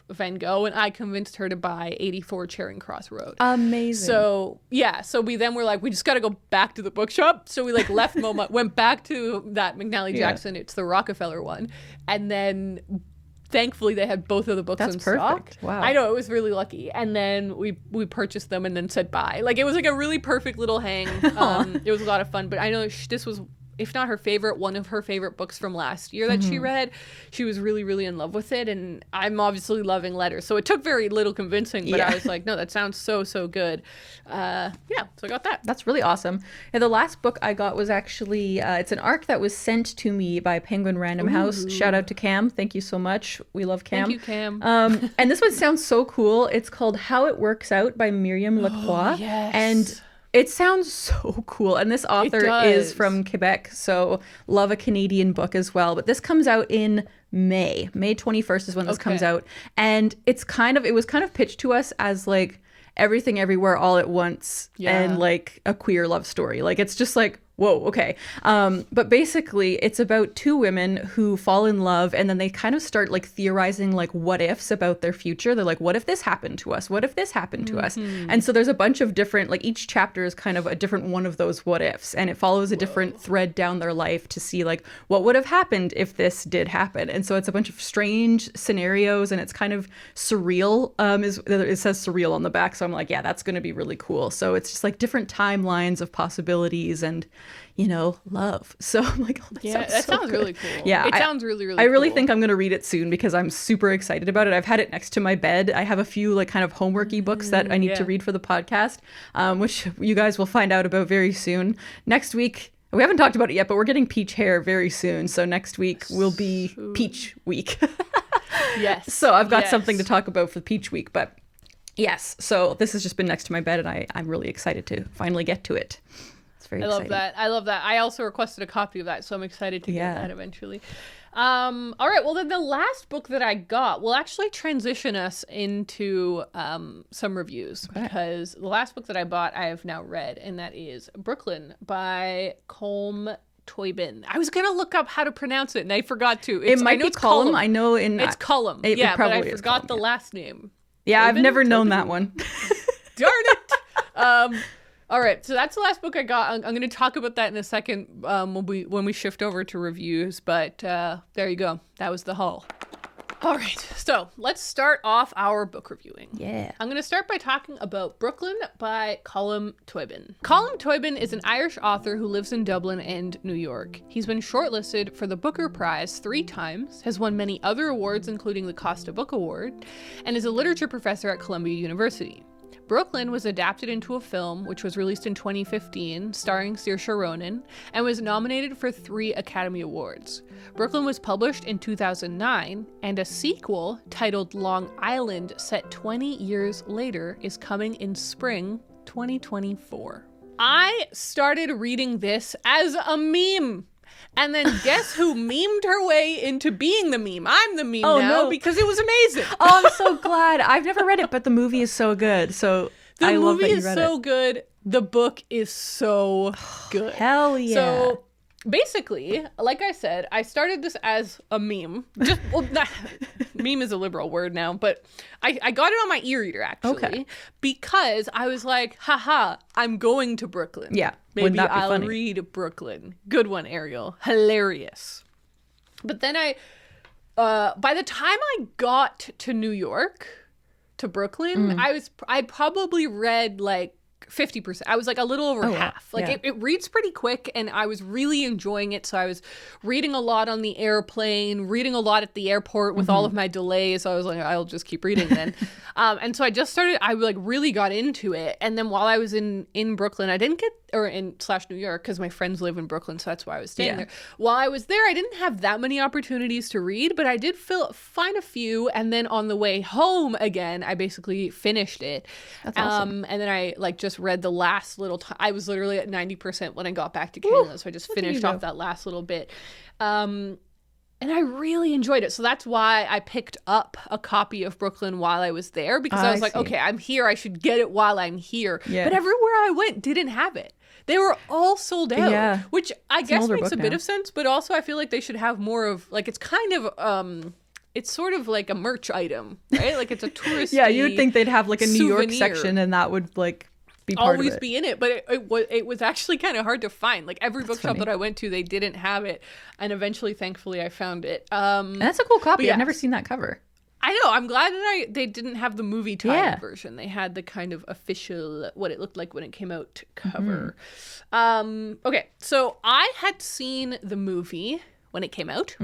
Van Gogh, and I convinced her to buy 84 Charing Cross Road. Amazing. So yeah, so we then were like, we just got to go back to the bookshop. So we like left MoMA, went back to that McNally Jackson. It's the Rockefeller one, and then thankfully they had both of the books in stock. Wow. I know, it was really lucky. And then we purchased them and then said bye. Like, it was like a really perfect little hang. It was a lot of fun. But I know this was, if not her favorite, one of her favorite books from last year that she read. She was really, really in love with it. And I'm obviously loving Letters. So it took very little convincing, but I was like, no, that sounds so, so good. So I got that. That's really awesome. And the last book I got was actually, it's an ARC that was sent to me by Penguin Random House. Shout out to Cam. Thank you so much. We love Cam. Thank you, Cam. And this one sounds so cool. It's called How It Works Out by Miriam Lacroix. Yes. And it sounds so cool. And this author is from Quebec, so love a Canadian book as well. But this comes out in May. May 21st is when this comes out. And it was kind of pitched to us as like Everything Everywhere All at Once and like a queer love story. Like, it's just like, whoa, okay. But basically it's about two women who fall in love, and then they kind of start like theorizing like what ifs about their future. They're like, what if this happened to us? What if this happened to us? And so there's a bunch of different, like each chapter is kind of a different one of those what ifs, and it follows a different thread down their life to see like what would have happened if this did happen. And so it's a bunch of strange scenarios, and it's kind of surreal. It says surreal on the back, so I'm like, yeah, that's going to be really cool. So it's just like different timelines of possibilities and, you know, love. So I'm like, oh, that sounds really cool. Yeah, it sounds really, really I really cool. think I'm going to read it soon because I'm super excited about it. I've had it next to my bed. I have a few like kind of homeworky books that I need to read for the podcast, which you guys will find out about very soon. Next week, we haven't talked about it yet, but we're getting peach hair very soon. So next week will be peach week. Yes. So I've got something to talk about for peach week, but yes. So this has just been next to my bed, and I'm really excited to finally get to it. Very exciting. I love that. I also requested a copy of that, so I'm excited to get that eventually. All right, well, then the last book that I got will actually transition us into some reviews, because the last book that I bought I have now read, and that is Brooklyn by Colm Toibin. I was gonna look up how to pronounce it, and I forgot to. It might be Colm. I know it's Colm. Yeah, but I forgot the last name. Yeah, I've never known that one. Darn it. All right, so that's the last book I got. I'm going to talk about that in a second when we shift over to reviews, but there you go. That was the haul. All right, so let's start off our book reviewing. Yeah. I'm going to start by talking about Brooklyn by Colm Toibin. Colm Toibin is an Irish author who lives in Dublin and New York. He's been shortlisted for the Booker Prize 3 times, has won many other awards including the Costa Book Award, and is a literature professor at Columbia University. Brooklyn was adapted into a film, which was released in 2015, starring Saoirse Ronan, and was nominated for 3 Academy Awards. Brooklyn was published in 2009, and a sequel titled Long Island, set 20 years later, is coming in spring 2024. I started reading this as a meme. And then guess who memed her way into being the meme? I'm the meme now because it was amazing. Oh, I'm so glad. I've never read it, but the movie is so good. So the movie is so good. The book is so good. Hell yeah. So basically, like I said, I started this as a meme. Meme is a liberal word now, but I got it on my e-reader actually because I was like, haha, I'm going to Brooklyn. Yeah. Maybe I'll read Brooklyn. Good one, Ariel. Hilarious. But then by the time I got to New York, to Brooklyn, I'd probably read like 50%. I was like a little over half. Wow. Like it reads pretty quick, and I was really enjoying it. So I was reading a lot on the airplane, reading a lot at the airport with all of my delays. So I was like, I'll just keep reading then. And so I just started, I like really got into it. And then while I was in Brooklyn, I didn't get, or in / New York, because my friends live in Brooklyn, so that's why I was staying there. While I was there, I didn't have that many opportunities to read, but I did find a few. And then on the way home again, I basically finished it. That's awesome. And then I like just read the last little time. I was literally at 90% when I got back to Canada, so I just finished off that last little bit. And I really enjoyed it. So that's why I picked up a copy of Brooklyn while I was there, because I was like, okay, I'm here. I should get it while I'm here. Yeah. But everywhere I went didn't have it. They were all sold out, which I guess makes a bit now. of sense, but also I feel like they should have more of, like, it's kind of, it's sort of like a merch item, right? Like it's a tourist. Yeah, you would think they'd have like a New York souvenir. section and that would like be part always of it. be in it, but it was actually kind of hard to find. Like every bookshop that I went to, they didn't have it, and eventually, thankfully, I found it. And that's a cool copy. I've never seen that cover. I know. I'm glad that they didn't have the movie tie version. They had the kind of official, what it looked like when it came out cover. Okay, so I had seen the movie when it came out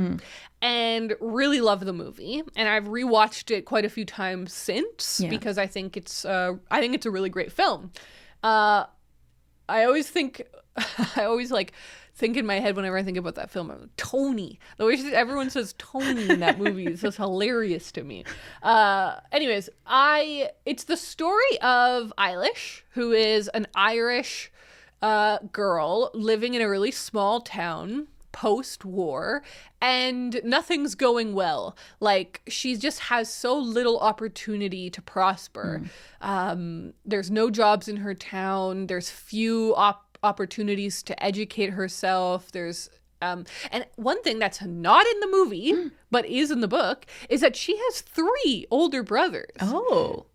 and really loved the movie, and I've rewatched it quite a few times since because I think it's a really great film. I always think in my head whenever I think about that film, I'm like, Tony. The way everyone says Tony in that movie is just hilarious to me. Anyways, it's the story of Eilish, who is an Irish girl living in a really small town post-war, and nothing's going well. Like, she just has so little opportunity to prosper. There's no jobs in her town. There's few opportunities to educate herself. There's and one thing that's not in the movie but is in the book is that she has 3 older brothers. Oh.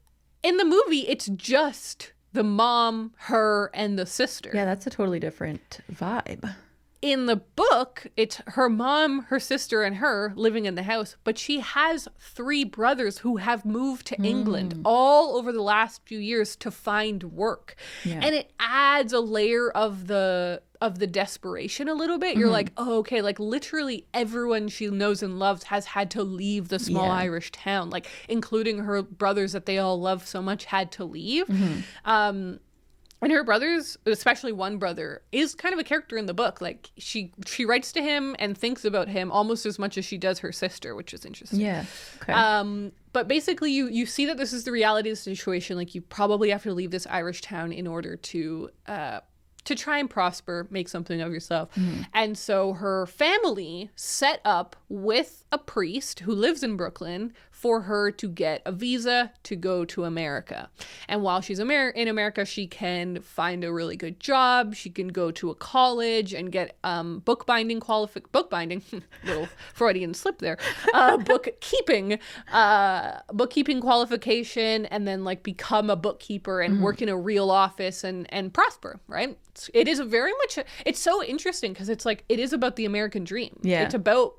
In the movie, it's just the mom, her, and the sister. Yeah, that's a totally different vibe. In the book, it's her mom, her sister, and her living in the house, but she has 3 brothers who have moved to England all over the last few years to find work. Yeah. And it adds a layer of the desperation a little bit. You're like, oh, okay, like literally everyone she knows and loves has had to leave the small Irish town, like including her brothers that they all love so much had to leave. And her brothers, especially one brother, is kind of a character in the book. Like she writes to him and thinks about him almost as much as she does her sister, which is interesting. Yeah. Okay. But basically you see that this is the reality of the situation. Like you probably have to leave this Irish town in order to try and prosper, make something of yourself. And so her family set up with a priest who lives in Brooklyn for her to get a visa to go to America. And while she's in America, she can find a really good job. She can go to a college and get bookbinding, little Freudian slip there, bookkeeping qualification, and then like become a bookkeeper and work in a real office and prosper, right? It is it's so interesting because it's like, it is about the American dream. Yeah. It's about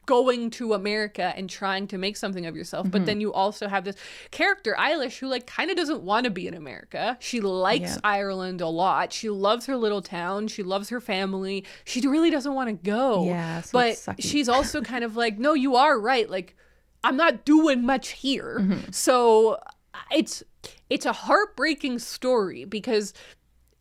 going to America and trying to make something of yourself. But then you also have this character, Eilish, who like kind of doesn't want to be in America. She likes Ireland a lot. She loves her little town. She loves her family. She really doesn't want to go. Yeah, so but she's also kind of like, no, you are right. Like, I'm not doing much here. So it's a heartbreaking story because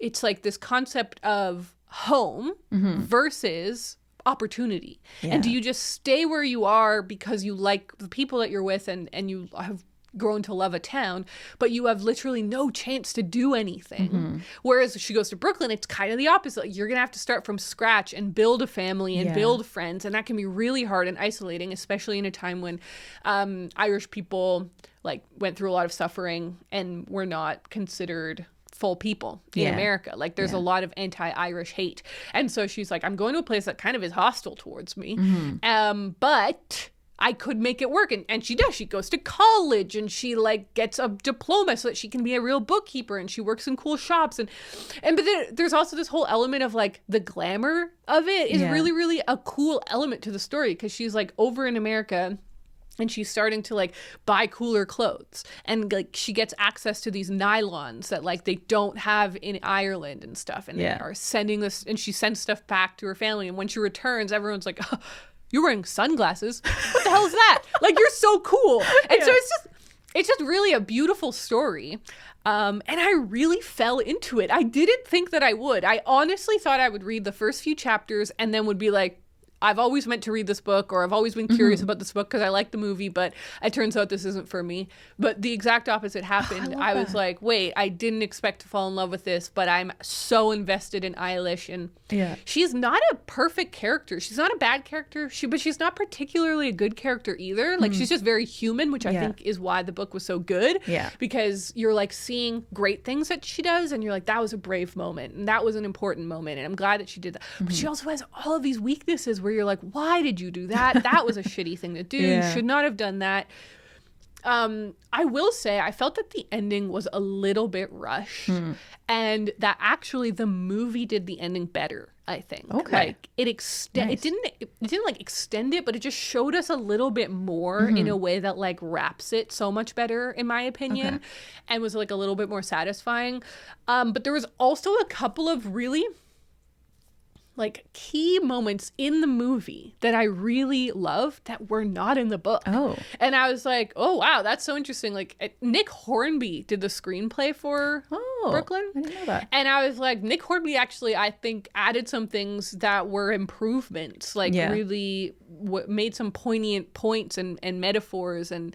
it's like this concept of home versus opportunity. And do you just stay where you are because you like the people that you're with and you have grown to love a town, but you have literally no chance to do anything? Whereas she goes to Brooklyn, it's kind of the opposite. You're gonna have to start from scratch and build a family and build friends, and that can be really hard and isolating, especially in a time when Irish people like went through a lot of suffering and were not considered full people in America. Like there's a lot of anti-Irish hate. And so she's like, I'm going to a place that kind of is hostile towards me. But I could make it work. And she does. She goes to college and she like gets a diploma so that she can be a real bookkeeper, and she works in cool shops. But then there's also this whole element of like the glamour of it is really, really a cool element to the story, because she's like over in America and she's starting to like buy cooler clothes, and like she gets access to these nylons that like they don't have in Ireland and stuff, and they are sending this, and she sends stuff back to her family, and when she returns, everyone's like, oh, you're wearing sunglasses, what the hell is that? Like, you're so cool. And so it's just really a beautiful story. And I really fell into it. I didn't think that I would. I honestly thought I would read the first few chapters and then would be like, I've always meant to read this book, or I've always been curious about this book because I like the movie, but it turns out this isn't for me. But the exact opposite happened. I was like, wait, I didn't expect to fall in love with this, but I'm so invested in Eilish, and she's not a perfect character. She's not a bad character, but she's not particularly a good character either. Like, she's just very human, which I think is why the book was so good. Yeah. Because you're like seeing great things that she does, and you're like, that was a brave moment, and that was an important moment, and I'm glad that she did that. But she also has all of these weaknesses where you're like, why did you do that? That was a shitty thing to do. You should not have done that. I will say I felt that the ending was a little bit rushed, and that actually the movie did the ending better, I think. Okay. Like it didn't like extend it, but it just showed us a little bit more in a way that like wraps it so much better, in my opinion, and was like a little bit more satisfying. But there was also a couple of really like key moments in the movie that I really loved that were not in the book. Oh. And I was like, oh, wow, that's so interesting. Like Nick Hornby did the screenplay for Brooklyn. I didn't know that. And I was like, Nick Hornby actually, I think, added some things that were improvements, like really made some poignant points and metaphors. And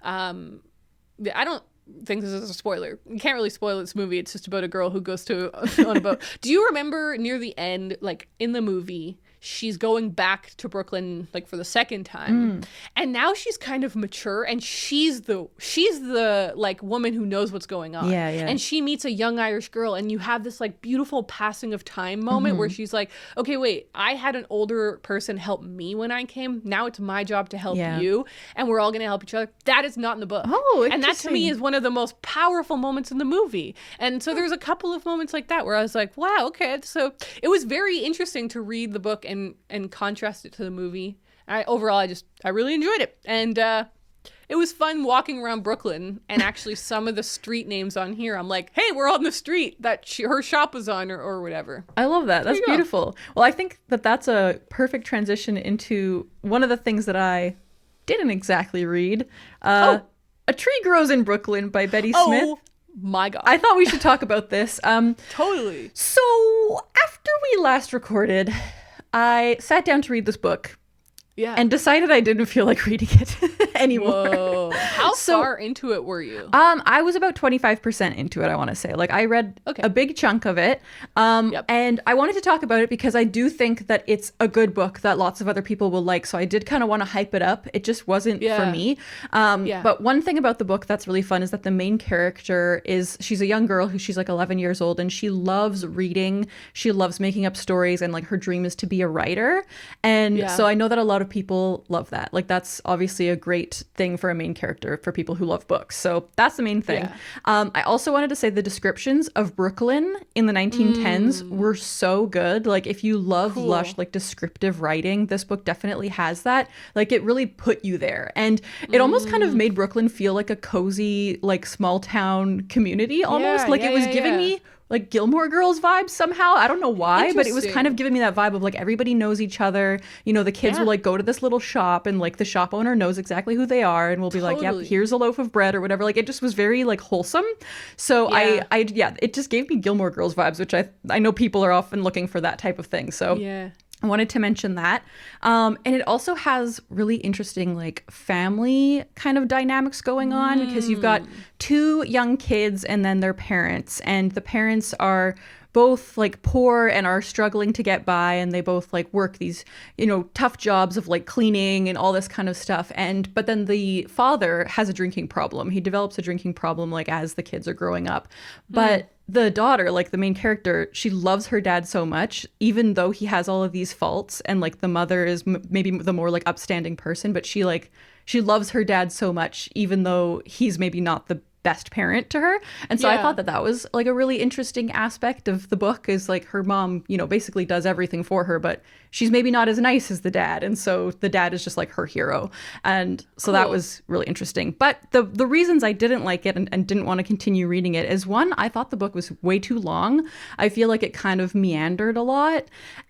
I don't think this is a spoiler. You can't really spoil this movie. It's just about a girl who goes on a boat. Do you remember near the end, like in the movie, she's going back to Brooklyn like for the second time, and now she's kind of mature, and she's the like woman who knows what's going on. And she meets a young Irish girl, and you have this like beautiful passing of time moment where she's like, okay, wait, I had an older person help me when I came. Now it's my job to help you, and we're all gonna help each other. That is not in the book. And that to me is one of the most powerful moments in the movie. And so there's a couple of moments like that where I was like, wow, okay. So it was very interesting to read the book and contrast it to the movie. I really enjoyed it, and it was fun walking around Brooklyn, and actually some of the street names on here, I'm like, hey, we're on the street that her shop was on, or whatever. I love that. That's beautiful. Well, I think that's a perfect transition into one of the things that I didn't exactly read. A Tree Grows in Brooklyn by Betty Smith. Oh my God. I thought we should talk about this. Totally. So after we last recorded, I sat down to read this book and decided I didn't feel like reading it anymore. Whoa. How far into it were you? I was about 25% into it, I want to say. Like, I read a big chunk of it, and I wanted to talk about it because I do think that it's a good book that lots of other people will like, so I did kind of want to hype it up. It just wasn't for me. But one thing about the book that's really fun is that the main character she's a young girl she's like 11 years old, and she loves reading. She loves making up stories, and like her dream is to be a writer. And so I know that a lot of people love that. Like, that's obviously a great thing for a main character for people who love books. So that's the main thing. I also wanted to say the descriptions of Brooklyn in the 1910s were so good. Like, if you love lush, like descriptive writing, this book definitely has that. Like, it really put you there. And it almost kind of made Brooklyn feel like a cozy, like small town community almost. It was giving me like Gilmore Girls vibes somehow. I don't know why, but it was kind of giving me that vibe of like everybody knows each other. You know, the kids will like go to this little shop, and like the shop owner knows exactly who they are, and will be like, yep, here's a loaf of bread or whatever. Like, it just was very like wholesome. So it just gave me Gilmore Girls vibes, which I know people are often looking for that type of thing. So I wanted to mention that. And it also has really interesting like family kind of dynamics going on, because you've got two young kids and then their parents, and the parents are both like poor and are struggling to get by, and they both like work these, you know, tough jobs of like cleaning and all this kind of stuff. But then the father has a drinking problem. He develops a drinking problem like as the kids are growing up. But the daughter, like the main character, she loves her dad so much, even though he has all of these faults, and like the mother is maybe the more like upstanding person, but she loves her dad so much, even though he's maybe not the best parent to her. And so I thought that was like a really interesting aspect of the book, is like her mom, you know, basically does everything for her, but she's maybe not as nice as the dad. And so the dad is just like her hero. And so that was really interesting. But the reasons I didn't like it and didn't want to continue reading it is, one, I thought the book was way too long. I feel like it kind of meandered a lot.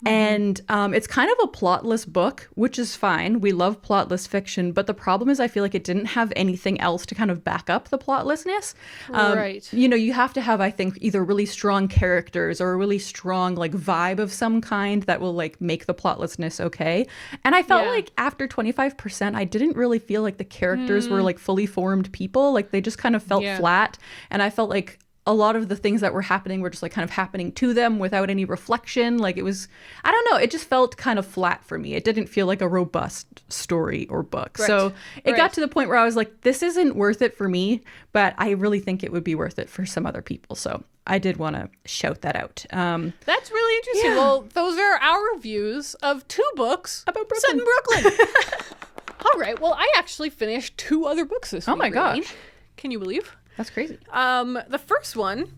And it's kind of a plotless book, which is fine. We love plotless fiction. But the problem is I feel like it didn't have anything else to kind of back up the plotless plotlessness. Right. You know, you have to have, I think, either really strong characters or a really strong like vibe of some kind that will like make the plotlessness okay. And I felt like after 25%, I didn't really feel like the characters were like fully formed people. Like they just kind of felt flat. And I felt like a lot of the things that were happening were just like kind of happening to them without any reflection. Like it was, I don't know, it just felt kind of flat for me. It didn't feel like a robust story or book. Right. So it got to the point where I was like, this isn't worth it for me, but I really think it would be worth it for some other people. So I did want to shout that out. That's really interesting. Yeah. Well, those are our reviews of 2 books about Brooklyn. Set in Brooklyn. All right. Well, I actually finished 2 other books this week. Oh my gosh. Can you believe? That's crazy. The first one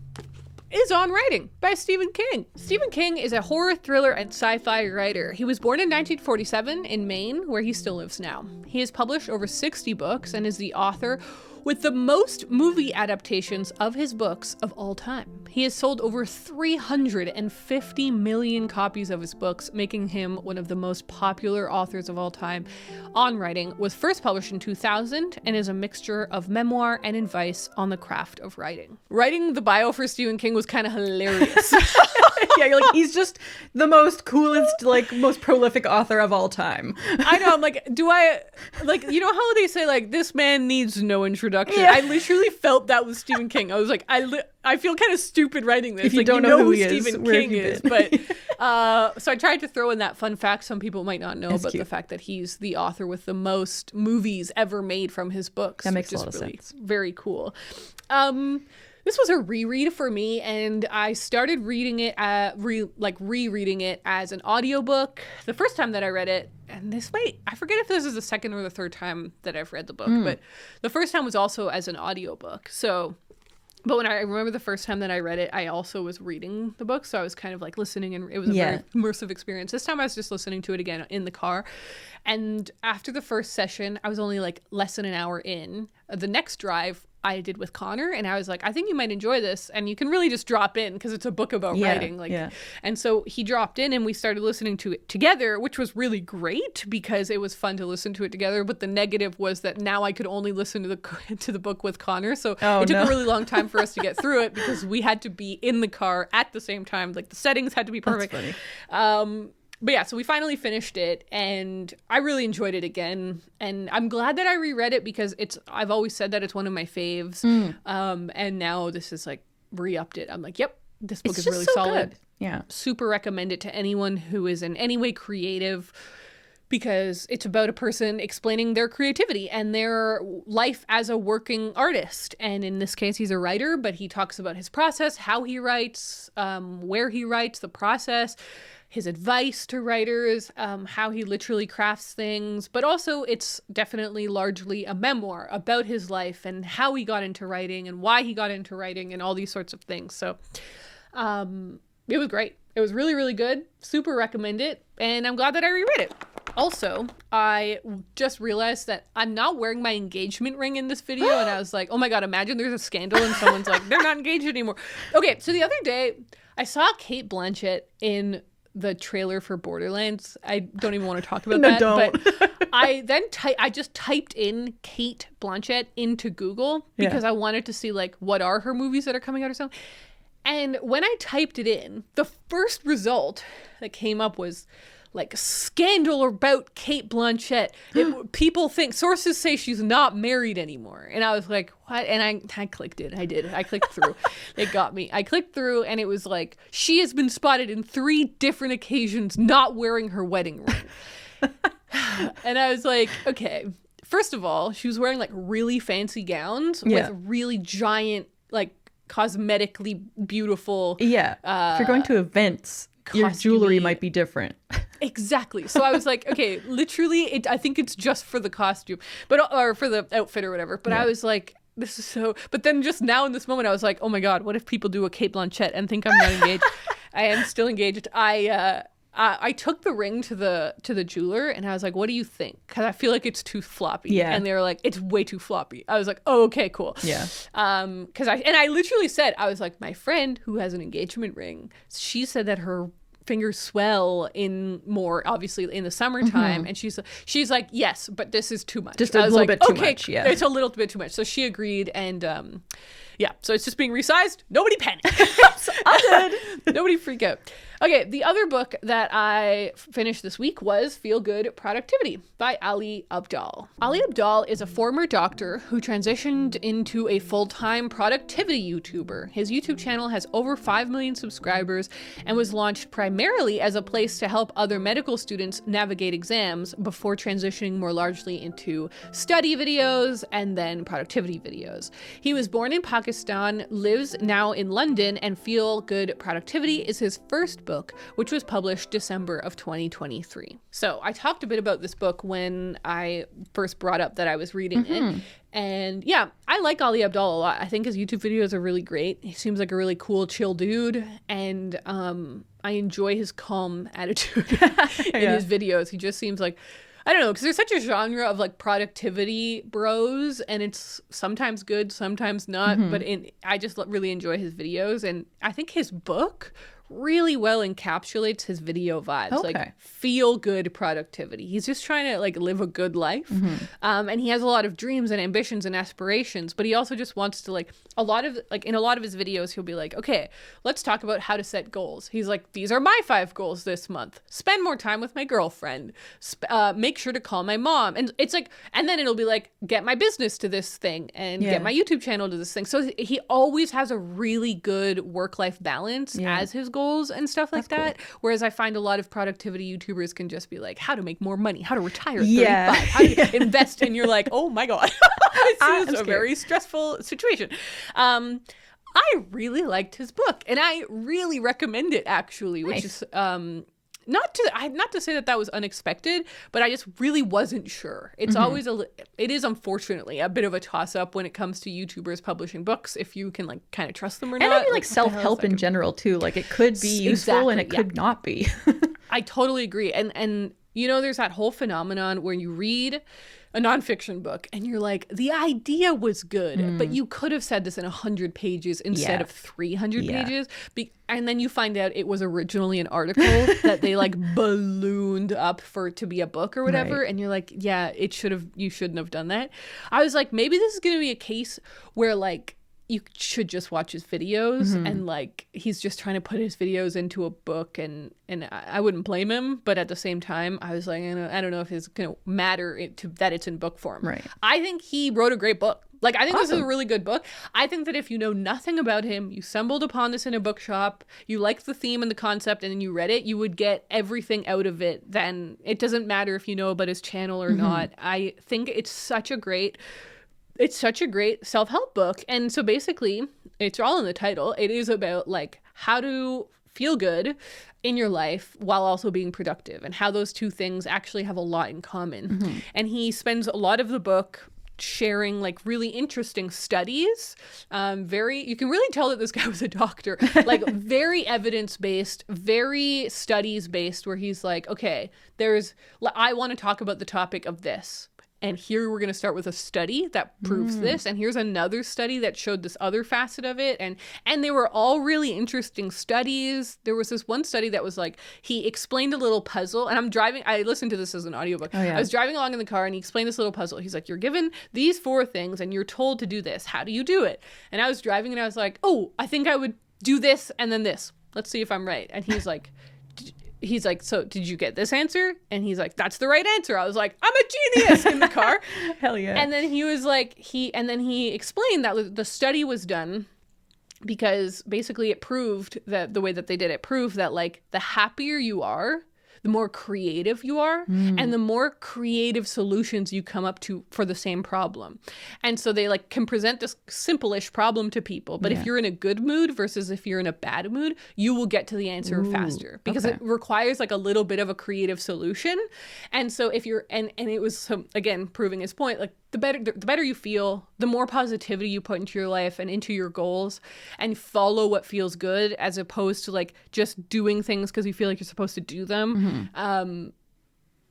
is On Writing by Stephen King. Stephen King is a horror, thriller, and sci-fi writer. He was born in 1947 in Maine, where he still lives now. He has published over 60 books and is the author with the most movie adaptations of his books of all time. He has sold over 350 million copies of his books, making him one of the most popular authors of all time. On Writing was first published in 2000 and is a mixture of memoir and advice on the craft of writing. Writing the bio for Stephen King was kind of hilarious. Yeah, you're like, he's just the most coolest, like, most prolific author of all time. I know, I'm like, you know how they say, like, this man needs no introduction? Yeah. I literally felt that with Stephen King. I was like, I feel kind of stupid writing this. If you like, don't know who Stephen King is. But, so I tried to throw in that fun fact some people might not know, but the fact that he's the author with the most movies ever made from his books. That makes a lot of sense. Very cool. This was a reread for me, and I started reading it, rereading it as an audiobook the first time that I read it. And I forget if this is the second or the third time that I've read the book, but the first time was also as an audiobook. But when I remember the first time that I read it, I also was reading the book. So I was kind of like listening, and it was a very immersive experience. This time I was just listening to it again in the car. And after the first session, I was only like less than an hour in. The next drive I did with Connor, and I was like, I think you might enjoy this, and you can really just drop in because it's a book about writing. And so he dropped in, and we started listening to it together, which was really great because it was fun to listen to it together. But the negative was that now I could only listen to the book with Connor, so it took a really long time for us to get through it because we had to be in the car at the same time. Like the settings had to be perfect. That's funny. But yeah, so we finally finished it, and I really enjoyed it again. And I'm glad that I reread it because I've always said that it's one of my faves. And now this is like re-upped it. I'm like, yep, this book is really solid. Good. Yeah. Super recommend it to anyone who is in any way creative because it's about a person explaining their creativity and their life as a working artist. And in this case, he's a writer, but he talks about his process, how he writes, where he writes, the process, his advice to writers, how he literally crafts things, but also it's definitely largely a memoir about his life and how he got into writing and why he got into writing and all these sorts of things. So it was great. It was really, really good. Super recommend it. And I'm glad that I reread it. Also, I just realized that I'm not wearing my engagement ring in this video. And I was like, oh my God, imagine there's a scandal and someone's like, they're not engaged anymore. Okay, so the other day I saw Cate Blanchett in the trailer for Borderlands. I don't even want to talk about that. Don't. But I just typed in Cate Blanchett into Google because I wanted to see like what are her movies that are coming out or something. And when I typed it in, the first result that came up was like scandal about Cate Blanchett. People think, sources say she's not married anymore. And I was like, what? And I clicked it. I clicked through. It got me. I clicked through and it was like, she has been spotted in 3 different occasions not wearing her wedding ring. And I was like, okay, first of all, she was wearing like really fancy gowns with really giant, like cosmetically beautiful. Yeah. If you're going to events, your jewelry might be different. Exactly. So I was like, okay, literally, I think it's just for the costume, or for the outfit or whatever. But I was like, this is so. But then just now in this moment, I was like, oh my God, what if people do a Cate Blanchett and think I'm not engaged? I am still engaged. I took the ring to the jeweler and I was like, what do you think? Because I feel like it's too floppy. Yeah. And they were like, it's way too floppy. I was like, oh, okay, cool. Yeah. Because I literally said, I was like, my friend who has an engagement ring, she said that her fingers swell in more obviously in the summertime. And she's like, yes, but this is too much. Just a little bit too much. Yeah, it's a little bit too much. So she agreed, and so it's just being resized. Nobody panic. I'm good. Nobody freak out. Okay, the other book that I finished this week was Feel Good Productivity by Ali Abdaal. Ali Abdaal is a former doctor who transitioned into a full-time productivity YouTuber. His YouTube channel has over 5 million subscribers and was launched primarily as a place to help other medical students navigate exams before transitioning more largely into study videos and then productivity videos. He was born in Pakistan, lives now in London, and Feel Good Productivity is his first book, which was published December of 2023. So I talked a bit about this book when I first brought up that I was reading it. And yeah, I like Ali Abdaal a lot. I think his YouTube videos are really great. He seems like a really cool, chill dude. And I enjoy his calm attitude in his videos. He just seems like, I don't know, because there's such a genre of like productivity bros, and it's sometimes good, sometimes not. But I just really enjoy his videos. And I think his book really well encapsulates his video vibes. Like feel good productivity. He's just trying to like live a good life. And he has a lot of dreams and ambitions and aspirations, but he also just wants to like in a lot of his videos, he'll be like, okay, let's talk about how to set goals. He's like, these are my 5 goals this month. Spend more time with my girlfriend. Make sure to call my mom. And it's like, and then it'll be like, get my business to this thing and get my YouTube channel to this thing. So he always has a really good work-life balance as his goals and stuff like that. Cool. Whereas I find a lot of productivity YouTubers can just be like, how to make more money, how to retire at 35, how to invest. And you're like, oh my God, this is a very stressful situation. I really liked his book, and I really recommend it actually, which is not to say that was unexpected, but I just really wasn't sure. It's always it is unfortunately a bit of a toss up when it comes to YouTubers publishing books, if you can like kind of trust them or not. And I mean like self-help in general too. Like it could be useful and it could not be. I totally agree. And you know, there's that whole phenomenon where you read a nonfiction book and you're like, the idea was good, but you could have said this in 100 pages instead of 300 pages. And then you find out it was originally an article that they like ballooned up for it to be a book or whatever. And you're like, yeah, you shouldn't have done that. I was like, maybe this is going to be a case where like, you should just watch his videos and like he's just trying to put his videos into a book, and I wouldn't blame him, but at the same time I was like, I don't know if it's gonna matter that it's in book form. I think he wrote a great book. Like I think this is a really good book. I think that if you know nothing about him, you stumbled upon this in a bookshop, you liked the theme and the concept, and then you read it, you would get everything out of it. Then it doesn't matter if you know about his channel or not. I think it's such a great self-help book. And so basically, it's all in the title. It is about like how to feel good in your life while also being productive, and how those two things actually have a lot in common. And he spends a lot of the book sharing like really interesting studies. You can really tell that this guy was a doctor, like very evidence-based, very studies-based, where he's like, okay, I want to talk about the topic of this. And here we're going to start with a study that proves this. And here's another study that showed this other facet of it. And they were all really interesting studies. There was this one study that was like, he explained a little puzzle. And I listened to this as an audiobook. I was driving along in the car and he explained this little puzzle. He's like, you're given these 4 things and you're told to do this. How do you do it? And I was driving and I was like, oh, I think I would do this and then this. Let's see if I'm right. And he's like, so did you get this answer? And he's like, that's the right answer. I was like, I'm a genius in the car. Hell yeah. And then he was like, he explained that the study was done because basically it proved that the way that they did it proved that like the happier you are, the more creative you are, and the more creative solutions you come up to for the same problem. And so they like can present this simple-ish problem to people, but if you're in a good mood versus if you're in a bad mood, you will get to the answer faster because it requires like a little bit of a creative solution. And so if you're, and it was again proving his point, like the better you feel, the more positivity you put into your life and into your goals, and follow what feels good as opposed to like just doing things because you feel like you're supposed to do them.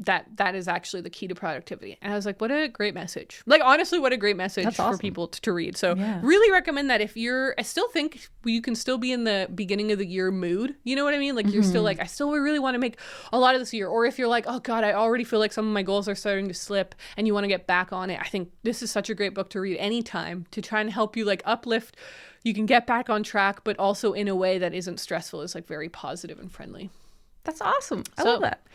that is actually the key to productivity. And I was like, what a great message. Like, honestly, what a great message for people to read. So really recommend that if I still think you can still be in the beginning of the year mood. You know what I mean? Like, you're still like, I still really want to make a lot of this year. Or if you're like, oh God, I already feel like some of my goals are starting to slip and you want to get back on it. I think this is such a great book to read anytime to try and help you like uplift. You can get back on track, but also in a way that isn't stressful. It's like very positive and friendly. That's awesome. I love that.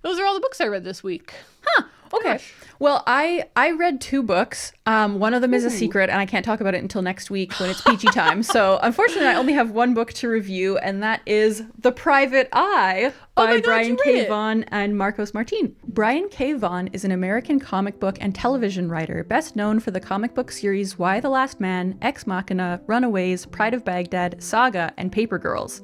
Those are all the books I read this week. Huh. Okay. Gosh. Well, I read 2 books. One of them is a secret, and I can't talk about it until next week when it's peachy time. So unfortunately, I only have 1 book to review, and that is The Private Eye by Brian K. Vaughan and Marcos Martin. Brian K. Vaughan is an American comic book and television writer, best known for the comic book series Why the Last Man, Ex Machina, Runaways, Pride of Baghdad, Saga, and Paper Girls.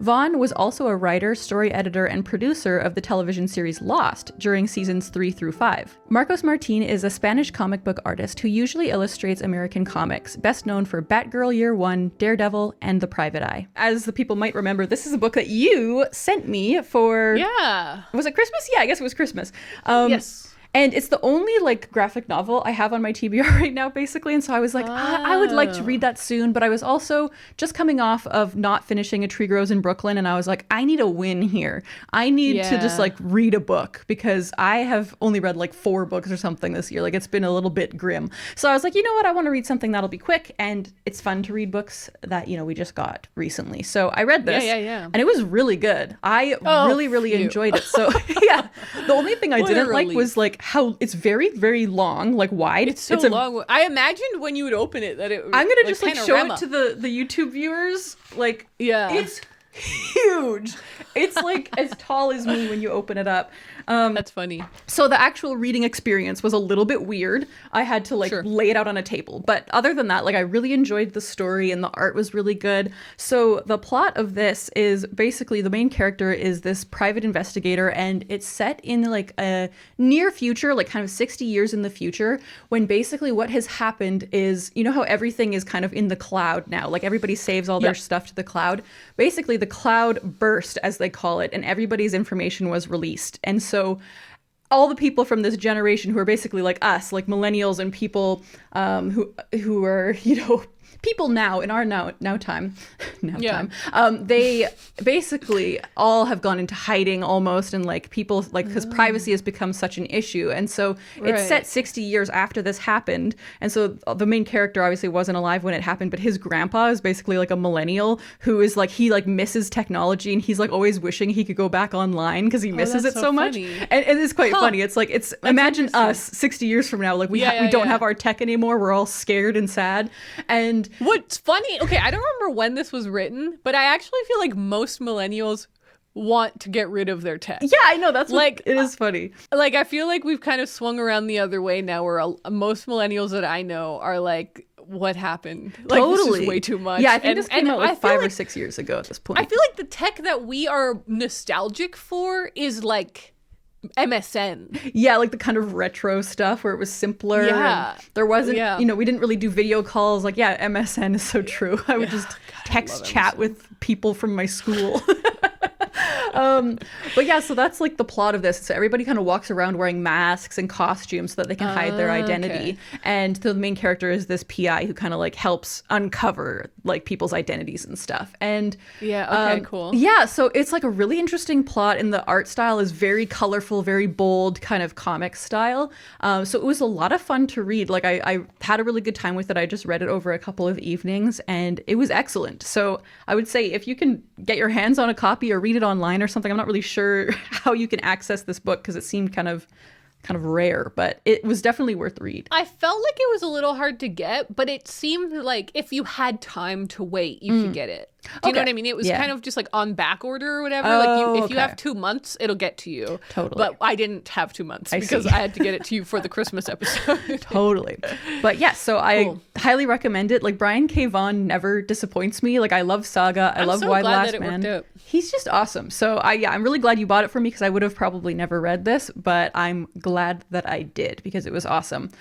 Vaughan was also a writer, story editor, and producer of the television series Lost during seasons 3 through 5. Marcos Martin is a Spanish comic book artist who usually illustrates American comics, best known for Batgirl Year One, Daredevil, and The Private Eye. As the people might remember, this is a book that you sent me for... Yeah. Was it Christmas? Yeah, I guess it was Christmas. Yes. And it's the only like graphic novel I have on my TBR right now, basically. And so I was like, I would like to read that soon. But I was also just coming off of not finishing A Tree Grows in Brooklyn. And I was like, I need a win here. I need to just like read a book because I have only read like 4 books or something this year. Like it's been a little bit grim. So I was like, you know what? I want to read something that'll be quick. And it's fun to read books that, you know, we just got recently. So I read this and it was really good. I really enjoyed it. So yeah, the only thing I didn't like was like how it's very, very long, like wide. It's so long. I imagined when you would open it that it I'm gonna just like show it to the YouTube viewers. Like, it's huge. It's like as tall as me when you open it up. That's funny. So the actual reading experience was a little bit weird. I had to like lay it out on a table. But other than that, like I really enjoyed the story and the art was really good. So the plot of this is basically the main character is this private investigator and it's set in like a near future, like kind of 60 years in the future, when basically what has happened is, you know how everything is kind of in the cloud now, like everybody saves all their stuff to the cloud. Basically the cloud burst, as they call it, and everybody's information was released. And so all the people from this generation who are basically like us, like millennials and people who are, you know, people now in our now time, they basically all have gone into hiding almost, and like people like because privacy has become such an issue, and so it's set 60 years after this happened, and so the main character obviously wasn't alive when it happened, but his grandpa is basically like a millennial who is like he like misses technology and he's like always wishing he could go back online because he misses it so much, and it is quite funny. It's like that's imagine us 60 years from now, like we don't have our tech anymore, we're all scared and sad. And what's funny, okay, I don't remember when this was written, but I actually feel like most millennials want to get rid of their tech. Yeah, I know. That's like, it is funny. Like, I feel like we've kind of swung around the other way now where most millennials that I know are like, what happened? Like, totally. This is way too much. Yeah, I think this came out like 5 or 6 years ago at this point. I feel like the tech that we are nostalgic for is like MSN. Yeah, like the kind of retro stuff where it was simpler. Yeah. There wasn't, you know, we didn't really do video calls. Like, yeah, MSN is so true. I would just text chat with people from my school. But yeah, so that's like the plot of this. So everybody kind of walks around wearing masks and costumes so that they can hide their identity. Okay. And so the main character is this PI who kind of like helps uncover like people's identities and stuff. And cool. Yeah, so it's like a really interesting plot, and the art style is very colorful, very bold, kind of comic style. So it was a lot of fun to read. Like I had a really good time with it. I just read it over a couple of evenings and it was excellent. So I would say if you can get your hands on a copy or read it online or something, I'm not really sure how you can access this book because it seemed kind of rare, but it was definitely worth the read. I felt like it was a little hard to get, but it seemed like if you had time to wait, you could get it. Do you know what I mean? It was kind of just like on back order or whatever. Like if you have 2 months, it'll get to you. Totally. But I didn't have 2 months because I had to get it to you for the Christmas episode. Totally. But yeah, so I highly recommend it. Like Brian K. Vaughan never disappoints me. Like I love Saga. I love Why the Last Man. He's just awesome. So I'm really glad you bought it for me because I would have probably never read this, but I'm glad that I did because it was awesome.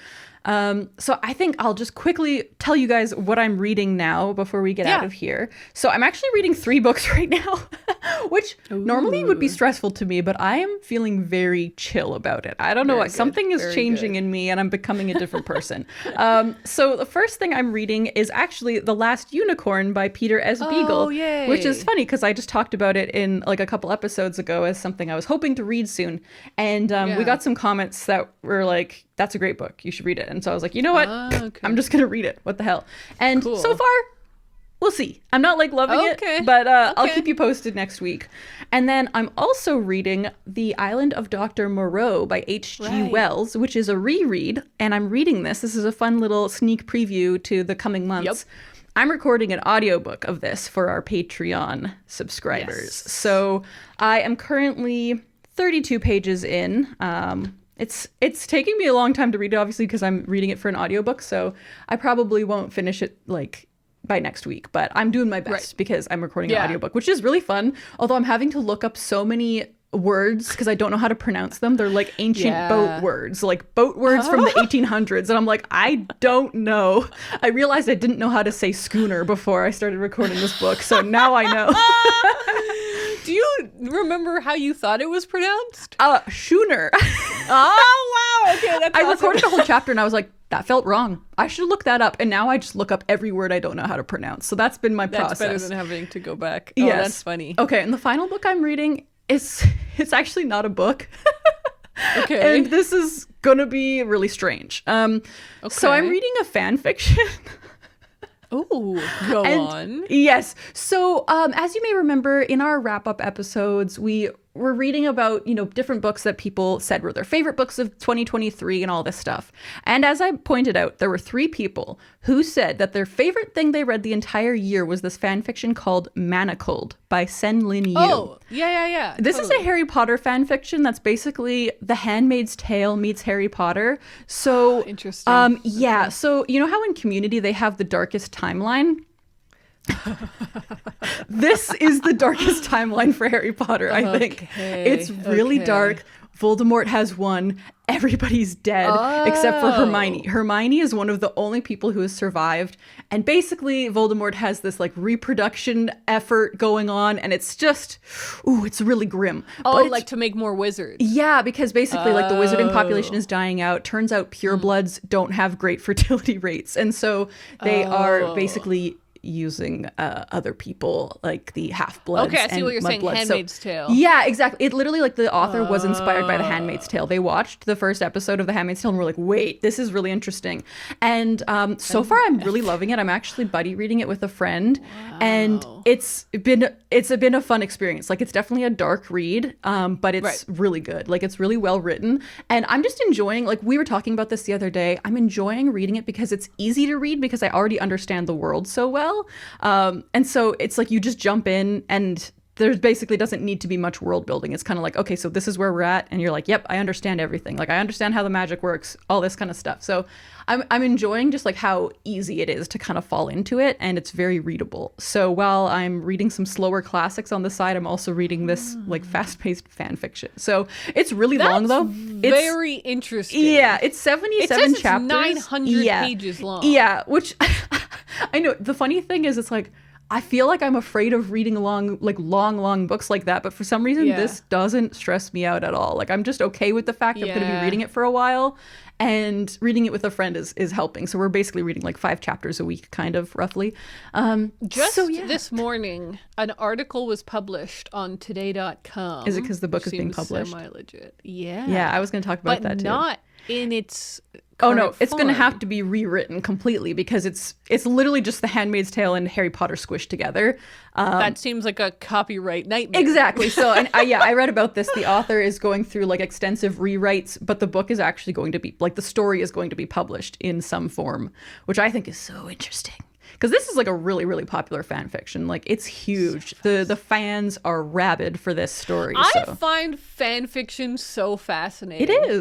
So I think I'll just quickly tell you guys what I'm reading now before we get out of here. So I'm actually reading 3 books right now, which normally would be stressful to me, but I am feeling very chill about it. I don't know what, something is changing in me and I'm becoming a different person. So the first thing I'm reading is actually The Last Unicorn by Peter S. Beagle, which is funny because I just talked about it in like a couple episodes ago as something I was hoping to read soon. And we got some comments that were like, that's a great book, you should read it. And so I was like, you know what? I'm just going to read it. What the hell? And so far, we'll see. I'm not like loving it, but I'll keep you posted next week. And then I'm also reading The Island of Dr. Moreau by H.G. Wells, which is a reread. And I'm reading this. This is a fun little sneak preview to the coming months. I'm recording an audiobook of this for our Patreon subscribers. So I am currently 32 pages in. It's taking me a long time to read it, obviously, because I'm reading it for an audiobook. So I probably won't finish it like by next week, but I'm doing my best because I'm recording an audiobook, which is really fun. Although I'm having to look up so many words because I don't know how to pronounce them. They're like ancient boat words, like boat words from the 1800s. And I'm like, I don't know. I realized I didn't know how to say schooner before I started recording this book. So now I know. Do you remember how you thought it was pronounced? Schooner. Oh, wow. Okay, that's I recorded a whole chapter and I was like, that felt wrong. I should look that up. And now I just look up every word I don't know how to pronounce. So that's been my process. That's better than having to go back. Oh, that's funny. Okay, and the final book I'm reading it's actually not a book. And this is gonna be really strange. So I'm reading a fan fiction. Oh, go on. Yes. So as you may remember, in our wrap-up episodes, we were reading about, different books that people said were their favorite books of 2023 and all this stuff. And as I pointed out, there were 3 people who said that their favorite thing they read the entire year was this fan fiction called Manacled by Sen Lin Yu. Oh, yeah. This is a Harry Potter fan fiction that's basically The Handmaid's Tale meets Harry Potter. So, interesting. Yeah. So, you know how in Community they have the darkest timeline? This is the darkest timeline for Harry Potter, I think. It's really dark. Voldemort has won. Everybody's dead except for Hermione. Hermione is one of the only people who has survived. And basically, Voldemort has this like reproduction effort going on. And it's just, it's really grim. Oh, like to make more wizards. Yeah, because basically like the wizarding population is dying out. Turns out purebloods don't have great fertility rates. And so they are basically using other people like the half-bloods. Okay, I see what you're saying. Handmaid's Tale. Yeah, exactly. It literally like the author was inspired by The Handmaid's Tale. They watched the first episode of The Handmaid's Tale and were like, wait, this is really interesting. And so far I'm really loving it. I'm actually buddy reading it with a friend. Wow. And it's been a fun experience. Like it's definitely a dark read, but it's really good. Like it's really well written. And I'm just enjoying, like we were talking about this the other day, I'm enjoying reading it because it's easy to read because I already understand the world so well. And so it's like you just jump in and there basically doesn't need to be much world building. It's kind of like, okay, so this is where we're at. And you're like, yep, I understand everything. Like I understand how the magic works, all this kind of stuff. So I'm enjoying just like how easy it is to kind of fall into it. And it's very readable. So while I'm reading some slower classics on the side, I'm also reading this like fast-paced fan fiction. So it's really long though. It's very interesting. Yeah, it's 77 chapters. 900 pages long. Yeah, which I know. The funny thing is it's like, I feel like I'm afraid of reading long books like that. But for some reason, this doesn't stress me out at all. Like I'm just okay with the fact I'm going to be reading it for a while, and reading it with a friend is helping. So we're basically reading like 5 chapters a week, kind of roughly. This morning, an article was published on today.com. Is it because the book is being published? Semi-legit. Yeah. Yeah, I was going to talk about that too. But not in its it's going to have to be rewritten completely because it's literally just The Handmaid's Tale and Harry Potter squished together. That seems like a copyright nightmare. Exactly. So, and I read about this. The author is going through like extensive rewrites, but the book is actually going to be like the story is going to be published in some form, which I think is so interesting. Because this is like a really, really popular fan fiction. Like it's huge. The fans are rabid for this story. I find fan fiction so fascinating. It is.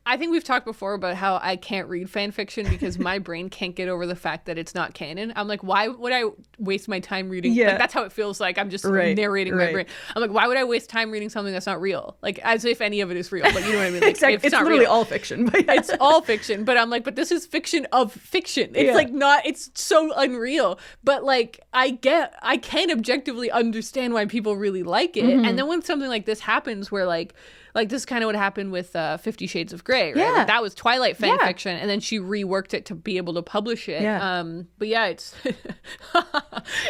I think we've talked before about how I can't read fan fiction because my brain can't get over the fact that it's not canon. I'm like, why would I waste my time reading? Like, that's how it feels like. I'm just narrating my brain. I'm like, why would I waste time reading something that's not real? Like, as if any of it is real. But you know what I mean? Like, exactly. It's literally all fiction. But it's all fiction. But I'm like, but this is fiction of fiction. It's like not, it's so unreal. But like, I can objectively understand why people really like it. And then when something like this happens where like this is kind of what happened with 50 Shades of Grey, right? Yeah. Like, that was Twilight fan fiction, and then she reworked it to be able to publish it. Yeah. But yeah, it's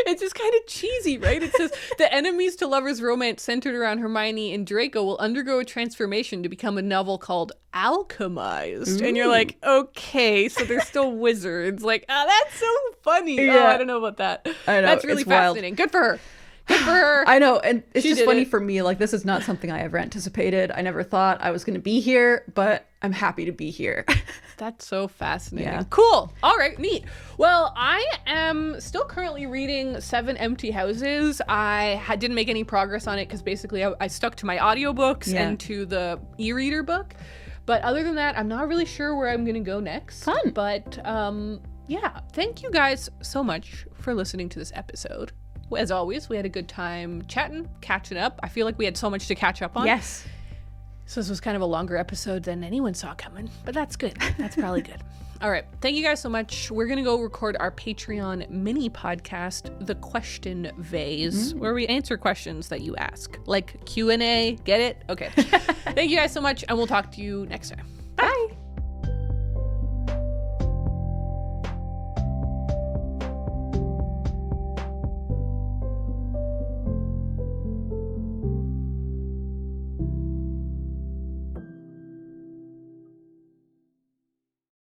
it's just kind of cheesy, right? It says the enemies to lovers romance centered around Hermione and Draco will undergo a transformation to become a novel called Alchemized. Ooh. And you're like, okay, so they're still wizards. Like, that's so funny. Yeah. Oh, I don't know about that. I know. That's really fascinating. Wild. Good for her. Good for her. I know, and it's just funny for me. Like, this is not something I ever anticipated. I never thought I was going to be here, but I'm happy to be here. That's so fascinating. Yeah. Cool. All right, neat. Well, I am still currently reading 7 Empty Houses. I didn't make any progress on it because basically I stuck to my audiobooks and to the e-reader book. But other than that, I'm not really sure where I'm going to go next. Fun. But yeah, thank you guys so much for listening to this episode. As always, we had a good time chatting, catching up. I feel like we had so much to catch up on. Yes. So this was kind of a longer episode than anyone saw coming, but that's good. That's probably good. All right. Thank you guys so much. We're going to go record our Patreon mini podcast, The Question Vase, where we answer questions that you ask, like Q&A. Get it? Okay. Thank you guys so much, and we'll talk to you next time.